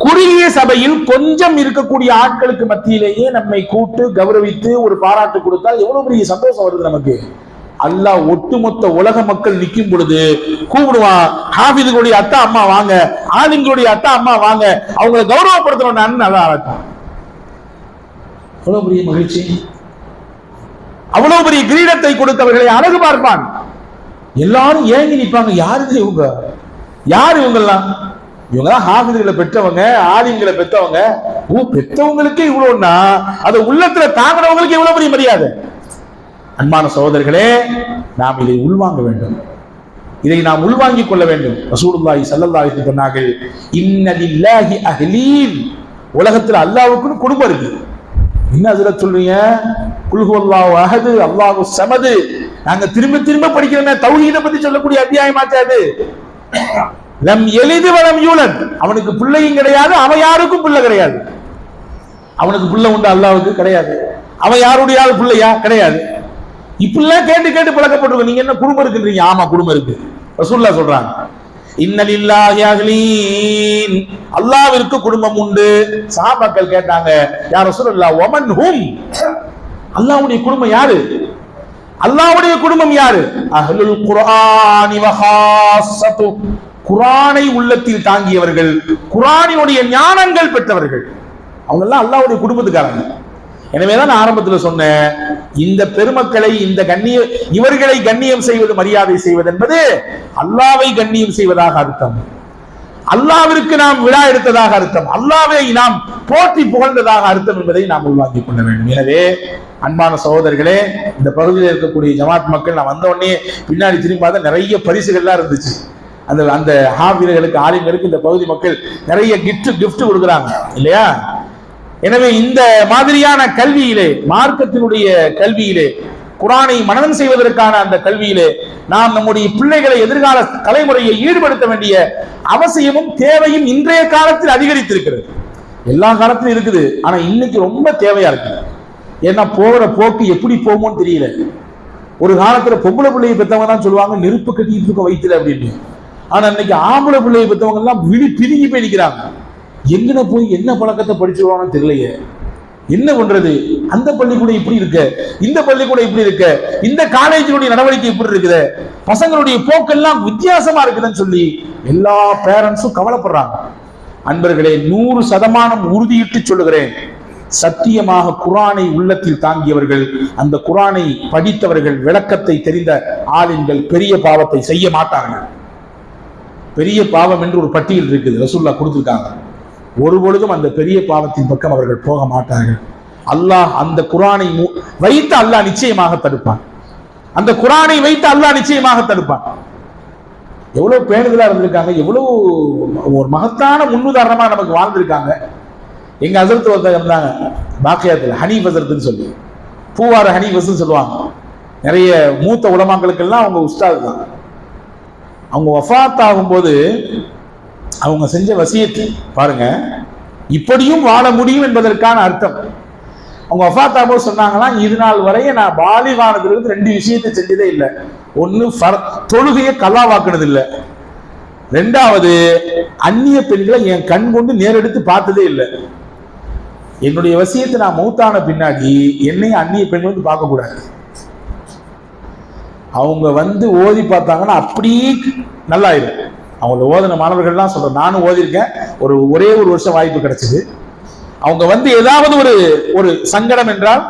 குறுகிய சபையில் கொஞ்சம் இருக்கக்கூடிய ஆட்களுக்கு மத்தியிலேயே நம்மை கூட்டு கௌரவித்து ஒரு பாராட்டு கொடுத்தால் எவ்வளவு பெரிய சந்தோஷம் வருது நமக்கு. அல்லாஹ் ஒட்டுமொத்த உலக மக்கள் நிற்கும் பொழுது கூப்பிடுவான், ஹாஃபிதுகளுடைய அத்தா அம்மா வாங்க, ஆலிம்களுடைய அத்தா அம்மா வாங்க, அவங்களை கௌரவப்படுத்தணும். நல்லா அழகான். அவ்வளவு பெரிய மகிழ்ச்சி, அவ்வளவு பெரிய கிரீடத்தை கொடுத்தவர்களை அழகு பார்ப்பான். எல்லாரும் ஏங்கி நிற்பாங்க, யாருக்கு இவங்க, யார் இவங்கெல்லாம்? இவங்கதான் ஹாஃபிதுகளை பெற்றவங்க, ஆலிம்களை பெற்றவங்க. பெற்றவங்களுக்கே இவ்வளவுன்னா அது உள்ளத்துல தாங்கினவங்களுக்கு எவ்வளவு பெரிய மரியாதை. அன்பான சகோதரர்களே, நாம் இதை உள்வாங்க வேண்டும், இதை நாம் உள்வாங்கிக் கொள்ள வேண்டும். ரசூலுல்லாஹி ஸல்லல்லாஹு அலைஹி வஸல்லம் சொன்னார்கள், இன்ன லில்லாஹி அஹ்லீன், உலகத்துல அல்லாஹ்வுக்கு குடும்பம் இருக்கு. என்ன அதுல சொல்றீங்க? குல் ஹுவல்லாஹு அஹது அல்லாஹு ஸமது. நாங்க திரும்ப திரும்ப படிக்கிறோமே, தௌஹீதை பத்தி சொல்லக்கூடிய அத்தியாயமாச்சு அது. லம் யலிது வலம் யூலத், அவனுக்கு பிள்ளையும் கிடையாது, அவன் யாருக்கும் பிள்ளை கிடையாது. அவனுக்கு பிள்ளை உண்டு, அல்லாஹ்வுக்கு கிடையாது. அவன் யாருடைய பிள்ளையா? கிடையாது. இப்படிலாம் கேட்டு கேட்டு பழக்கப்பட்டிருக்கும். நீங்க என்ன குடும்பம் இருக்குன்றீங்க? ஆமா குடும்பம் இருக்கு. ரசூலுல்லாஹ் சொல்றாங்க, இன்ன லில்லாஹி அஹ்லீன், அல்லாஹ்விற்கு குடும்பம் உண்டு. சஹாபாக்கள் கேட்டாங்க, யா ரசூலல்லாஹ் வமன் ஹும், அல்லாஹ்வுடைய குடும்பம் யாரு? அல்லாஹ்வுடைய குடும்பம் யாரு? அஹ்லுல் குர்ஆனி வ ஹாஸத்து, குர்ஆனை உள்ளத்தில் தாங்கியவர்கள், குர்ஆனினுடைய ஞானங்கள் பெற்றவர்கள், அவங்க எல்லாம் அல்லாஹ்வுடைய குடும்பத்துக்காரங்க. எனவேதான் நான் ஆரம்பத்தில் சொன்னேன், இந்த பெருமக்களை, இந்த இவர்களை கண்ணியம் செய்வது, மரியாதை செய்வது என்பது அல்லாஹ்வை கண்ணியம் செய்வதாக அர்த்தம். அல்லாவிற்கு நாம் விழா எடுத்ததாக அர்த்தம், அல்லாவை நாம் போற்றி புகழ்ந்ததாக அர்த்தம் என்பதை நாம் உள்வாங்கிக் கொள்ள வேண்டும். எனவே அன்பான சகோதரர்களே, இந்த பகுதியில் இருக்கக்கூடிய ஜமாத் மக்கள் நான் வந்த உடனே பின்னாடி திரும்பி பார்த்தா நிறைய பரிசுகள்லாம் இருந்துச்சு. அந்த அந்த ஹாஃபிர்களுக்கு ஆலிம்களுக்கு இந்த பகுதி மக்கள் நிறைய கிஃப்ட் கொடுக்குறாங்க இல்லையா? எனவே இந்த மாதிரியான கல்வியிலே, மார்க்கத்தினுடைய கல்வியிலே, குர்ஆனை மனனம் செய்வதற்கான அந்த கல்வியிலே நாம் நம்முடைய பிள்ளைகளை, எதிர்கால தலைமுறையை ஈடுபடுத்த வேண்டிய அவசியமும் தேவையும் இன்றைய காலத்தில் அதிகரித்திருக்கிறது. எல்லா காலத்திலும் இருக்குது, ஆனா இன்னைக்கு ரொம்ப தேவையா இருக்கு. ஏன்னா போகிற போக்கு எப்படி போகுமோன்னு தெரியல. ஒரு காலத்துல பொம்பளை பிள்ளையை பெற்றவங்க தான் சொல்லுவாங்க நெருப்பு கட்டிட்டு இருக்க வயிற்றுல அப்படின்னு. ஆனா இன்னைக்கு ஆம்பளை பிள்ளையை பெற்றவங்க எல்லாம் விழி பிதுங்கி போய் நிற்கிறாங்க. எங்கன போய் என்ன பழக்கத்தை படிச்சுருவாங்கன்னு தெரியலையே, என்ன பண்றது? அந்த பள்ளிக்கூடம் இப்படி இருக்க, இந்த பள்ளிக்கூடம் இப்படி இருக்க, இந்த காலேஜினுடைய நடவடிக்கை இப்படி இருக்குது, பசங்களுடைய போக்கெல்லாம் வித்தியாசமா இருக்குதுன்னு சொல்லி எல்லா பேரண்ட்ஸும் கவலைப்படுறாங்க. அன்பர்களே, 100% உறுதியிட்டு சொல்லுகிறேன், சத்தியமாக குர்ஆனை உள்ளத்தில் தாங்கியவர்கள், அந்த குர்ஆனை படித்தவர்கள், விளக்கத்தை தெரிந்த ஆலிம்கள் பெரிய பாவத்தை செய்ய மாட்டார்கள். பெரிய பாவம் என்று ஒரு பட்டியல் இருக்குது, ரசூலுல்லாஹ் கொடுத்திருக்காங்க. ஒரு பொழுதும் அந்த பெரிய பாவத்தின் பக்கம் அவர்கள் போக மாட்டார்கள். அல்லாஹ் அந்த குர்ஆனை வைத்து அல்லாஹ் நிச்சயமாக தடுப்பான். அந்த குர்ஆனை வைத்து அல்லாஹ் நிச்சயமாக தடுப்பான். எவ்வளவு பேணுதலா இருந்திருக்காங்க, எவ்வளவு ஒரு மகத்தான முன்னுதாரணமா நமக்கு வாழ்ந்திருக்காங்க. எங்க ஹஸரத் ஒருத்தர் இருந்தாங்க பாக்கியாத்துல, ஹனீஃப் ஹஸரத்னு சொல்லி, பூவார ஹனீஃப் சொல்லுவாங்க. நிறைய மூத்த உலமாக்களுக்கெல்லாம் அவங்க உஸ்தாத் தான். அவங்க வஃபாத் ஆகும்போது அவங்க செஞ்ச வசியத்து பாருங்க, இப்படியும் வாழ முடியும் என்பதற்கான அர்த்தம். அவங்க வஃபாத் ஆகும்போது சொன்னாங்கன்னா, இது நாள் வரைய நான் பாலிகானதிலிருந்து 2 விஷயத்தை செஞ்சதே இல்லை. ஒன்னு தொழுகையை கலாவாக்குனது இல்லை, 2வது அந்நிய பெண்களை என் கண் கொண்டு நேரெடுத்து பார்த்ததே இல்லை. என்னுடைய வசியத்தை நான் மௌத்தான பின்னாடி என்னையும் அந்நிய பெண்கள் வந்து பார்க்க கூடாது. அவங்க வந்து ஓதி பார்த்தாங்கன்னா அப்படியே நல்லாயிடும். அவங்கள ஓதின மாணவர்கள்லாம் சொல்றேன், நானும் ஓதிருக்கேன், ஒரே ஒரு வருஷம் வாய்ப்பு கிடைச்சது. அவங்க வந்து ஏதாவது ஒரு சங்கடம் என்றால்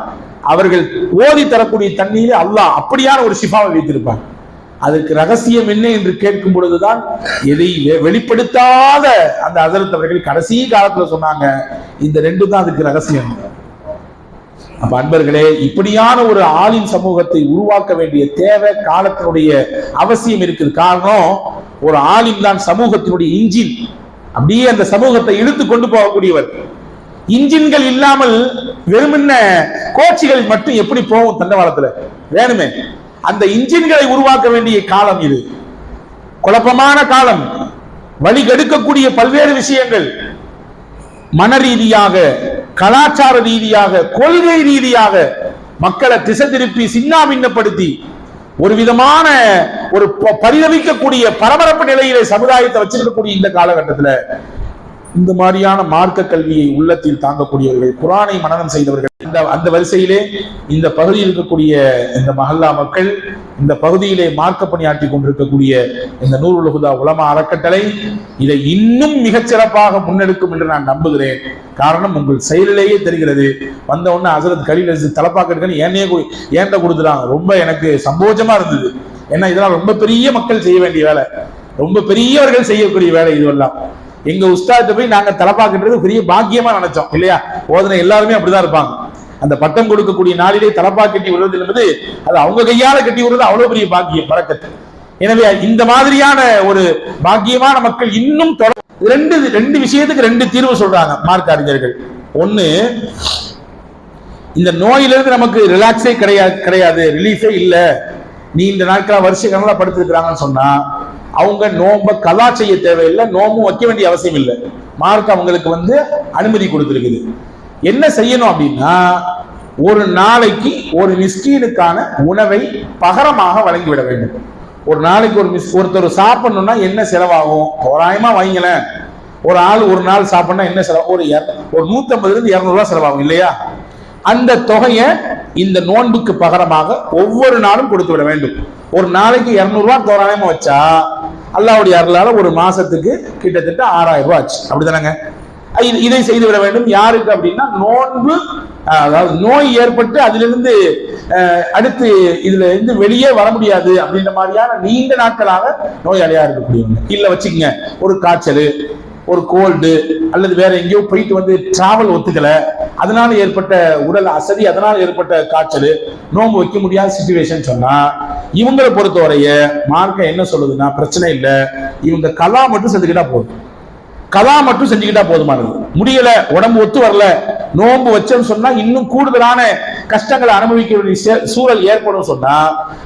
அவர்கள் ஓதி தரக்கூடிய தண்ணீர் அல்லாஹ் அப்படியான ஒரு ஷிஃபாவை வைத்திருப்பாங்க. அதற்கு ரகசியம் என்ன என்று கேட்கும் பொழுதுதான் எதை வெளிப்படுத்தாத அந்த ஹஸரத் அவர்கள் கடைசி காலத்துல சொன்னாங்க, இந்த 2 தான் அதுக்கு ரகசியம். அப்ப அன்பர்களே, இப்படியான ஒரு ஆலிம் சமூகத்தை உருவாக்க வேண்டிய தேவை, காலத்தினுடைய அவசியம் இருக்குது. காரணம், ஒரு ஆலிம் தான் சமூகத்தினுடைய இன்ஜின். அப்படியே அந்த சமூகத்தை இழுத்து கொண்டு போகக்கூடியவர். இன்ஜின்கள் இல்லாமல் வெறுமன்ன கோச்சிகள் மட்டும் எப்படி போகும் தண்டவாளத்துல? வேணுமே. அந்த இன்ஜின்களை உருவாக்க வேண்டிய காலம் இது. குழப்பமான காலம், வழி கெடுக்கக்கூடிய பல்வேறு விஷயங்கள், மன ரீதியாக, கலாச்சார ரீதியாக, கொள்கை ரீதியாக மக்களை திசை திருப்பி சின்னாபின்னப்படுத்தி ஒரு விதமான ஒரு பரிதவிக்கக்கூடிய பரபரப்பு நிலையிலே சமுதாயத்தை வச்சிருக்கக்கூடிய இந்த காலகட்டத்தில் இந்த மாதிரியான மார்க்க கல்வியை உள்ளத்தில் தாங்கக்கூடியவர்கள், குர்ஆனை மனனம் செய்தவர்கள், அந்த வரிசையிலே இந்த பகுதியில் இருக்கக்கூடிய இந்த மஹல்லா மக்கள், இந்த பகுதியிலே மார்க்க பணியாற்றி கொண்டிருக்கக்கூடிய இந்த நூருல் ஹுதா உலமா அறக்கட்டளை இதை இன்னும் மிகச்சிறப்பாக முன்னெடுக்கும் என்று நான் நம்புகிறேன். காரணம், உங்கள் செயலிலேயே தெரிகிறது. வந்த உடனே ஹஸரத் கலீல் அஜீஸ் தலப்பாக்கட்டுன்னு ஏன்ட கொடுத்துறாங்க. ரொம்ப எனக்கு சம்போஜமா இருந்தது. ஏன்னா இதெல்லாம் ரொம்ப பெரிய மக்கள் செய்ய வேண்டிய வேலை, ரொம்ப பெரியவர்கள் செய்யக்கூடிய வேலை. இதுவெல்லாம் எங்க உஸ்தாத்தை போய் நாங்க தலப்பாக்கின்றது பெரிய பாக்கியமா நினைச்சோம் இல்லையா? ஓதனை எல்லாருமே அப்படிதான் இருப்பாங்க. அந்த பட்டம் கொடுக்கக்கூடிய நாளிலே தலப்பா கட்டி விடுவது என்பது அது அவங்க கையால கட்டி விடுறது அவ்வளவு பெரிய பாக்கியம், பரக்கத்து. எனவே இந்த மாதிரியான ஒரு பாக்கியமான மக்கள் இன்னும் ரெண்டு விஷயத்துக்கு 2 தீர்வு சொல்றாங்க மார்க்க அறிஞர்கள். ஒண்ணு, இந்த நோயிலிருந்து நமக்கு ரிலாக்ஸே கிடையாது, ரிலீஃபே இல்ல, நீண்ட நாட்களா வருஷ கணக்கில் படுத்திருக்கிறாங்கன்னு சொன்னா அவங்க நோம்ப கலா செய்ய தேவையில்லை, நோம்பும் வைக்க வேண்டிய அவசியம் இல்லை. மார்க்க அவங்களுக்கு வந்து அனுமதி கொடுத்திருக்குது. என்ன செய்யணும் அப்படின்னா, ஒரு நாளைக்கு ஒரு மிஸ்கீனுக்கான உணவை பகரமாக வழங்கிவிட வேண்டும். ஒரு நாளைக்கு ஒருத்தர் சாப்பிடணும்னா என்ன செலவாகும்? தோராயமா வைங்களேன், ஒரு ஆள் ஒரு நாள் சாப்பிடணும் என்ன செலவு? ஒரு 150 200 ரூபாய் செலவாகும் இல்லையா? அந்த தொகையை இந்த நோன்புக்கு பகரமாக ஒவ்வொரு நாளும் கொடுத்து விட வேண்டும். ஒரு நாளைக்கு 200 ரூபாய் தோராயமா வச்சா அல்லாஹ்வுடைய அருளால ஒரு மாசத்துக்கு கிட்டத்தட்ட 6000 ரூபாய் ஆச்சு. அப்படிதானங்க? இதை செய்து விட வேண்டும். யாருக்கு அப்படின்னா, நோன்பு அதாவது நோய் ஏற்பட்டு அதிலிருந்து அடுத்து இதுல இருந்து வெளியே வர முடியாது அப்படின்ற மாதிரியான நீண்ட நாட்களாக நோயாளியா இருக்கக்கூடியவங்க. இல்ல வச்சுக்கங்க, ஒரு காய்ச்சல், ஒரு கோல்டு, அல்லது வேற எங்கேயோ போயிட்டு வந்து டிராவல் ஒத்துக்கல, அதனால ஏற்பட்ட உடல் அசதி, அதனால ஏற்பட்ட காய்ச்சல், நோன்பு வைக்க முடியாத சிச்சுவேஷன் சொன்னா, இவங்களை பொறுத்தவரைய மார்க்கம் என்ன சொல்லுதுன்னா, பிரச்சனை இல்லை, இவங்க கலா மட்டும் செஞ்சுக்கிட்டா போதும். கலா மட்டும் செஞ்சுக்கிட்டா போதுமானது. முடியல, உடம்பு ஒத்து வரல, நோன்பு வச்சோம்னு சொன்னா இன்னும் கூடுதலான கஷ்டங்களை அனுபவிக்க வேண்டிய சூழல் ஏற்படும் சொன்னா,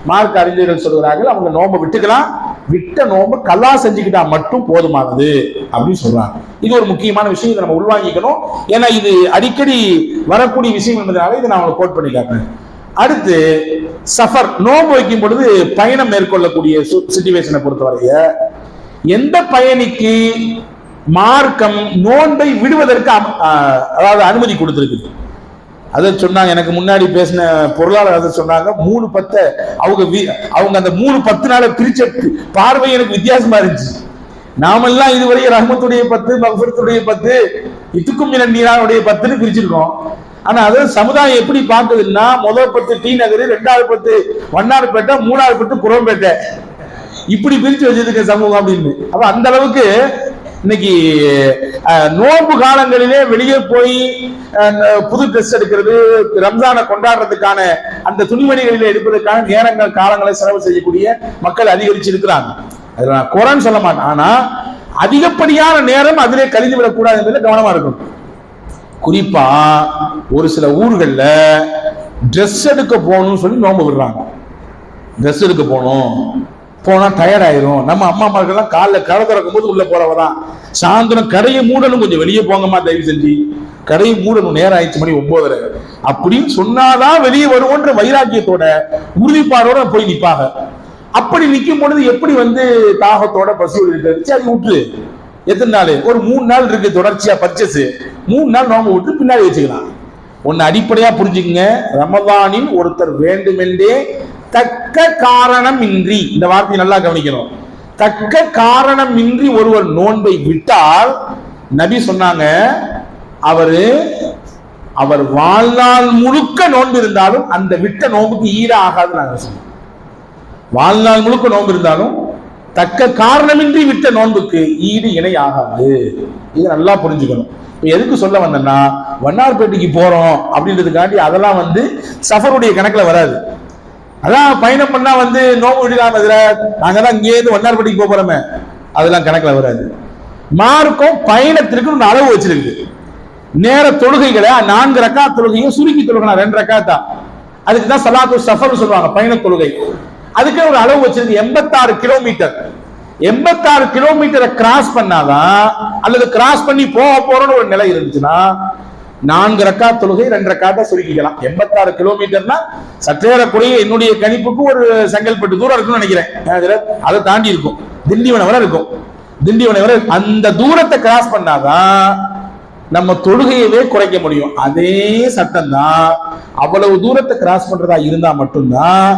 மார்க்க அறிஞர்கள் சொல்கிறார்கள் அவங்க நோன்பை விட்டுக்கலாம், விட்ட நோன்பு கலா செஞ்சுக்கிட்டா மட்டும் போதுமானது அப்படின்னு சொல்றாங்க. இது ஒரு முக்கியமான விஷயம், இதை நம்ம உள்வாங்கிக்கணும். ஏன்னா இது அடிக்கடி வரக்கூடிய விஷயம் என்பதனால இதை நான் உங்களுக்கு கோட் பண்ணி காட்டுறேன். அடுத்து சஃபர், நோன்பு வைக்கும் பொழுது பயணம் மேற்கொள்ளக்கூடிய சிச்சுவேஷனை பொறுத்தவரைய எந்த பயணிக்கு மார்க்கம் நோன்பை விடுவதற்கு அதாவது அனுமதி கொடுத்திருக்கு. அதை சொன்னாங்க, எனக்கு முன்னாடி பேசின பொருளாளர் சொன்னாங்க 3-10 அவங்க அந்த 3-10 பிரிச்ச பார்வை எனக்கு வித்தியாசமா இருந்துச்சு. நாமெல்லாம் இதுவரை ரஹ்மத்துடைய 10, மக்ஃபிரத்துடைய 10, இதுக்கும் நீரானுடைய 10 பிரிச்சிருக்கோம். ஆனா அது சமுதாயம் எப்படி பார்க்குதுன்னா, முதல் 10 டி நகர், 2வது 10 வண்ணாரப்பேட்டை, 3வது 10 குரோம்பேட்டை, இப்படி பிரிச்சு வச்சிருக்க சமூகம் அப்படின்னு. அப்ப அந்த அளவுக்கு இன்னைக்கு நோன்பு காலங்களிலே வெளியே போய் புது ட்ரெஸ் எடுக்கிறது, ரம்ஜானை கொண்டாடுறதுக்கான அந்த துணிமணிகளிலே எடுப்பதற்கான நேரங்கள், காலங்களை செலவு செய்யக்கூடிய மக்கள் அதிகரிச்சு இருக்கிறாங்க. அதுல நான் குறைன்னு சொல்ல மாட்டேன், ஆனா அதிகப்படியான நேரம் அதிலே கழிந்து விடக்கூடாது என்பதில் கவனமா இருக்கணும். குறிப்பா ஒரு சில ஊர்கள்ல ட்ரெஸ் எடுக்க போகணும்னு சொல்லி நோன்பு விடுறாங்க. ட்ரெஸ் எடுக்க போனா டயர்ட் ஆயிரும். நம்ம அம்மா அம்மாக்கெல்லாம் காலைல கடை திறக்கும் போது உள்ள போறவதான், சாயந்தரம் கடையை மூடணும், கொஞ்சம் வெளியே போங்கம்மா தயவு செஞ்சு, கடையை மூடணும், நேரம் ஆயிடுச்சு, மணி 9:30 அப்படின்னு சொன்னாதான் வெளியே வருவோன்ற வைராக்கியத்தோட உறுதிப்பாடோட போய் நிப்பாங்க. அப்படி நிற்கும் பொழுது எப்படி தாகத்தோட பசி இருந்துச்சு, அது விட்டு எத்தனை நாள், ஒரு 3 நாள் இருக்கு தொடர்ச்சியா பர்ச்சேஸ், 3 நாள் நோம்பு விட்டு பின்னாடி வச்சுக்கலாம். ஒன்னு அடிப்படையா புரிஞ்சுக்குங்க, ரமதானில் ஒருத்தர் வேண்டுமென்றே தக்க காரணம் இன்றி, இந்த வார்த்தையை நல்லா கவனிக்கணும், தக்க காரணம் இன்றி ஒருவர் நோன்பை விட்டால் நபி சொன்னாங்க, அவர் வாழ்நாள் முழுக்க நோன்பு இருந்தாலும் அந்த விட்ட நோன்புக்கு ஈட ஆகாது. நாங்க சொன்னோம், வாழ்நாள் முழுக்க நோன்பு இருந்தாலும் தக்க காரணமின்றி விட்ட நோன்புக்கு ஈடு இணை ஆகாது. இதை நல்லா புரிஞ்சுக்கணும். இப்ப எதுக்கு சொல்ல வந்தேன்னா, வண்ணார்பேட்டைக்கு போறோம் அப்படின்றதுக்காண்டி அதெல்லாம் சஃபருடைய கணக்குல வராது. அதான் பயணம் பண்ணா நோம்பு விடலாம், நாங்க தான் இங்கே இருந்து வண்ணார்பேட்டைக்கு போறோமே, அதெல்லாம் கணக்குல வராது. மார்க்கம் பயணத்திற்கு ஒரு அளவு வச்சிருக்கு. நேர தொழுகைகளை 4 ரக்காத் தொழுகையும் சுருக்கி தொழுகலாம், 2 ரக்காத்தா. அதுக்கு தான் சலாத்து சஃபர் சொல்லுவாங்க, பயண தொழுகை. அதுக்கு ஒரு அளவு வச்சிருக்கு, 86 கிலோமீட்டர். 86 கிலோமீட்டரை கிராஸ் பண்ணாதான், அல்லது கிராஸ் பண்ணி போறோம்னு ஒரு நிலை இருந்துச்சுன்னா 4 ரக்காத் தொழுகை 2 ரக்காத்தா சுருக்கிக்கலாம். 86 கிலோமீட்டர்னா சற்றேறக்குறைய என்னுடைய கணிப்புக்கு ஒரு செங்கல்பட்டு தூரம் இருக்குன்னு நினைக்கிறேன், அதை தாண்டி இருக்கும், திண்டிவனம் வரை இருக்கும். திண்டிவனம் வரை அந்த தூரத்தை கிராஸ் பண்ணாதான் நம்ம தொழுகையவே குறைக்க முடியும். அதே சட்டம் தான், அவ்வளவு தூரத்தை கிராஸ் பண்றதா இருந்தா மட்டும்தான்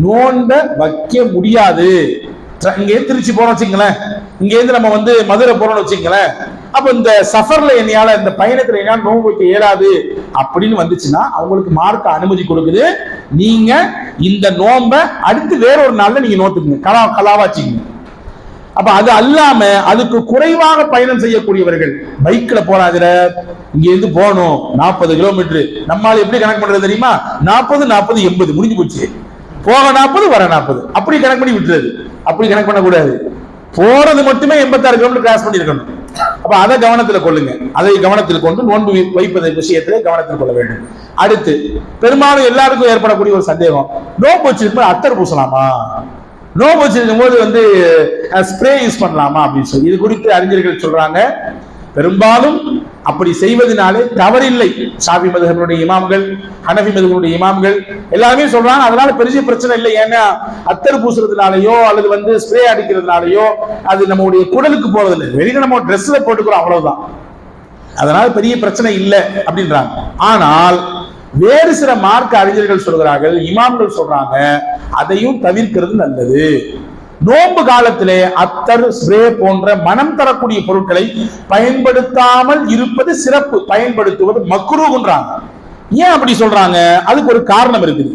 நோன்ப வைக்க முடியாது. இங்க திருச்சி போறோம் வச்சுங்களேன், இங்க இருந்து நம்ம மதுரை போறோம்னு வச்சுங்களேன், அப்ப இந்த சஃபர்ல என்னையால, இந்த பயணத்துல என்னால நோன்பு வைக்க இயலாது அப்படின்னு வந்துச்சுன்னா அவங்களுக்கு மார்க்க அனுமதி கொடுக்குது, நீங்க இந்த நோன்ப அடுத்து வேற ஒரு நாள்ல நீங்க நோத்துக்குங்க, கலாவாச்சிங்க. அப்ப அது அல்லாம அதுக்கு குறைவாக பயணம் செய்யக்கூடியவர்கள், பைக்ல போறாதுல, இங்க இருந்து போகணும் 40 கிலோமீட்டர், நம்மால எப்படி கணக்கு பண்றது தெரியுமா, 40 40 80 முடிஞ்சு போச்சு, போக 40 வர 40 அப்படி கணக்கு பண்ணி விட்டுறது. அப்படி கணக்கு பண்ணக்கூடாது, போறது மட்டுமே 86 கிலோமீட்டர் கிராஸ் பண்ணிருக்கணும். அப்ப அதை கவனத்தில் கொள்ளுங்க, அதை கவனத்தில் கொண்டு நோன்பு வைப்பதை விஷயத்திலே கவனத்தில் கொள்ள வேண்டும். அடுத்து பெரும்பாலும் எல்லாருக்கும் ஏற்படக்கூடிய ஒரு சந்தேகம், நோன்பு வச்சிருக்கும் அத்தர் பூசலாமா, நோன்பு வச்சிருக்கும் போது ஸ்ப்ரே யூஸ் பண்ணலாமா அப்படின்னு சொல்லி. இது குறித்து அறிஞர்கள் சொல்றாங்க, பெரும்பாலும் அப்படி செய்வதனாலே தவறில்லை. ஷாஃபி மதுஹபுடைய இமாம்கள், ஹனஃபி மதுஹபுடைய இமாம்கள் எல்லாருமே சொல்றாங்க, அதனால பெரிய பிரச்சனை இல்லை. ஏன்னா அத்தர் பூசுறதுனாலயோ அல்லது ஸ்ப்ரே அடிக்கிறதுனாலயோ அது நம்முடைய குடலுக்கு போறதில்லை, வெளியில நம்ம ட்ரெஸ்ல போட்டுக்கிறோம், அவ்வளவுதான், அதனால பெரிய பிரச்சனை இல்லை அப்படின்றாங்க. ஆனால் வேறு சில மார்க்க அறிஞர்கள் சொல்கிறார்கள், இமாம்கள் சொல்றாங்க, அதையும் தவிர்க்கிறது நல்லது. நோன்பு காலத்திலே அத்தர், ஸ்ப்ரே போன்ற மனம் தரக்கூடிய பொருட்களை பயன்படுத்தாமல் இருப்பது சிறப்பு, பயன்படுத்துவது மக்ரூஹ்ன்றாங்க. ஏன் அப்படி சொல்றாங்க? அதுக்கு ஒரு காரணம் இருக்குது.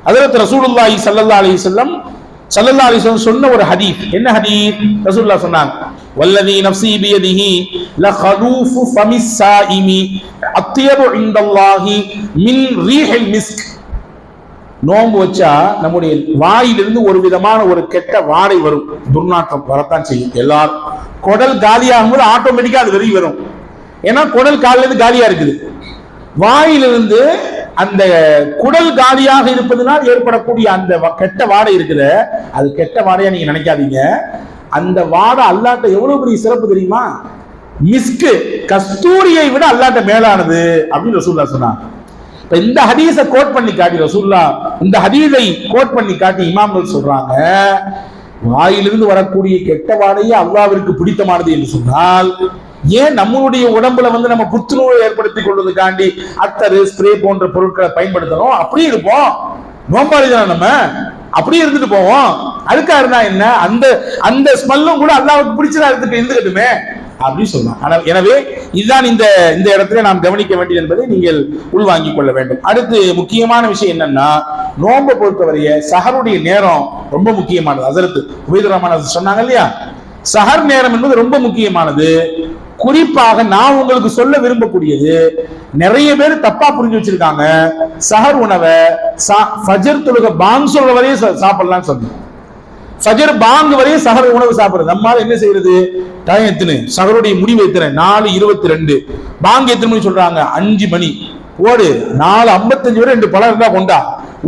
ஹஜ்ரத் ரசூலுல்லாஹி ஸல்லல்லாஹு அலைஹி வஸல்லம் சொன்ன ஒரு ஹதீஸ். என்ன ஹதீஸ்? ரசூலுல்லாஹ் சொன்னாங்க, வல்லதி நஃப்ஸி பியதிஹி லഖலூஃபு ஃபமிஸ் ஸாயிமி அத்யபு இன்தல்லாஹி மின் ரீஹில் மிஸ்க். நோன்பு வச்சா நம்முடைய வாயிலிருந்து ஒரு விதமான ஒரு கெட்ட வாடை வரும், துர்நாற்றம் வரத்தான் செய்யும். எல்லாரும் குடல் காலியாகும் போது ஆட்டோமேட்டிக்கா அது வெளியே வரும். ஏன்னா குடல் காலில இருந்து காலியா இருக்குது. வாயிலிருந்து அந்த குடல் காலியாக இருப்பதனால் ஏற்படக்கூடிய அந்த கெட்ட வாடை இருக்குது. அது கெட்ட வாடையா நீங்க நினைக்காதீங்க. அந்த வாடை அல்லாட்ட எவ்வளவு பெரிய சிறப்பு தெரியுமா? மிஸ்கு, கஸ்தூரியை விட அல்லாட்ட மேலானது அப்படின்னு ரசூலுல்லாஹ் சொன்னாங்க. இந்த ஹதீஸை கோட் பண்ணி காட்டி ரசூலுல்லாஹ், இந்த ஹதீஸை கோட் பண்ணி காட்டி இமாம்கள் சொல்றாங்க, வாயிலிருந்து வரக்கூடிய கெட்ட வாடையே அல்லாஹ்விற்கு பிடித்தமானது என்று சொன்னால், ஏன் நம்மளுடைய உடம்புல வந்து நம்ம புத்துணர்வை ஏற்படுத்திக் கொள்வதற்காண்டி அத்தரு, ஸ்ப்ரே போன்ற பொருட்களை பயன்படுத்தணும்? அப்படியே இருப்போம், நோம்பாளி தானே, நம்ம அப்படியே இருந்துட்டு போவோம். அதுக்கா இருந்தா என்ன, அந்த அந்த ஸ்மெல்லும் கூட அல்லாஹ்வுக்கு பிடிச்சதா இருந்துக்கட்டுமே அப்படின்னு சொன்னாங்க. எனவே இதுதான் இந்த இந்த இடத்துல நாம் கவனிக்க வேண்டியது என்பதை நீங்கள் உள்வாங்கிக் கொள்ள வேண்டும். அடுத்து முக்கியமான விஷயம் என்னன்னா, நோன்பை பொறுத்தவரைய சஹருடைய நேரம் ரொம்ப முக்கியமானது. ஹஜ்ரத் உபைதுர் ரஹ்மான் சொன்னாங்க இல்லையா, சஹர் நேரம் என்பது ரொம்ப முக்கியமானது. குறிப்பாக நான் உங்களுக்கு சொல்ல விரும்பக்கூடியது, நிறைய பேர் தப்பா புரிஞ்சு வச்சிருக்காங்க, சஹர் உணவை ஃபஜர் தொழுகை பாங்கு சொல்ற வரையும் சாப்பிடலாம்னு சொன்னேன். ஃபஜர் பாங்கு வரையும் சஹர் உணவு சாப்பிடுறது. நம்மால என்ன செய்யறது, டைம் எத்தனை, சஹருடைய முடிவு எத்தனை, 4:22, பாங்கு எத்தனை மணி சொல்றாங்க, 5 மணி, ஓடு 4:55 வரை 2 பழம் இருந்தா கொண்டா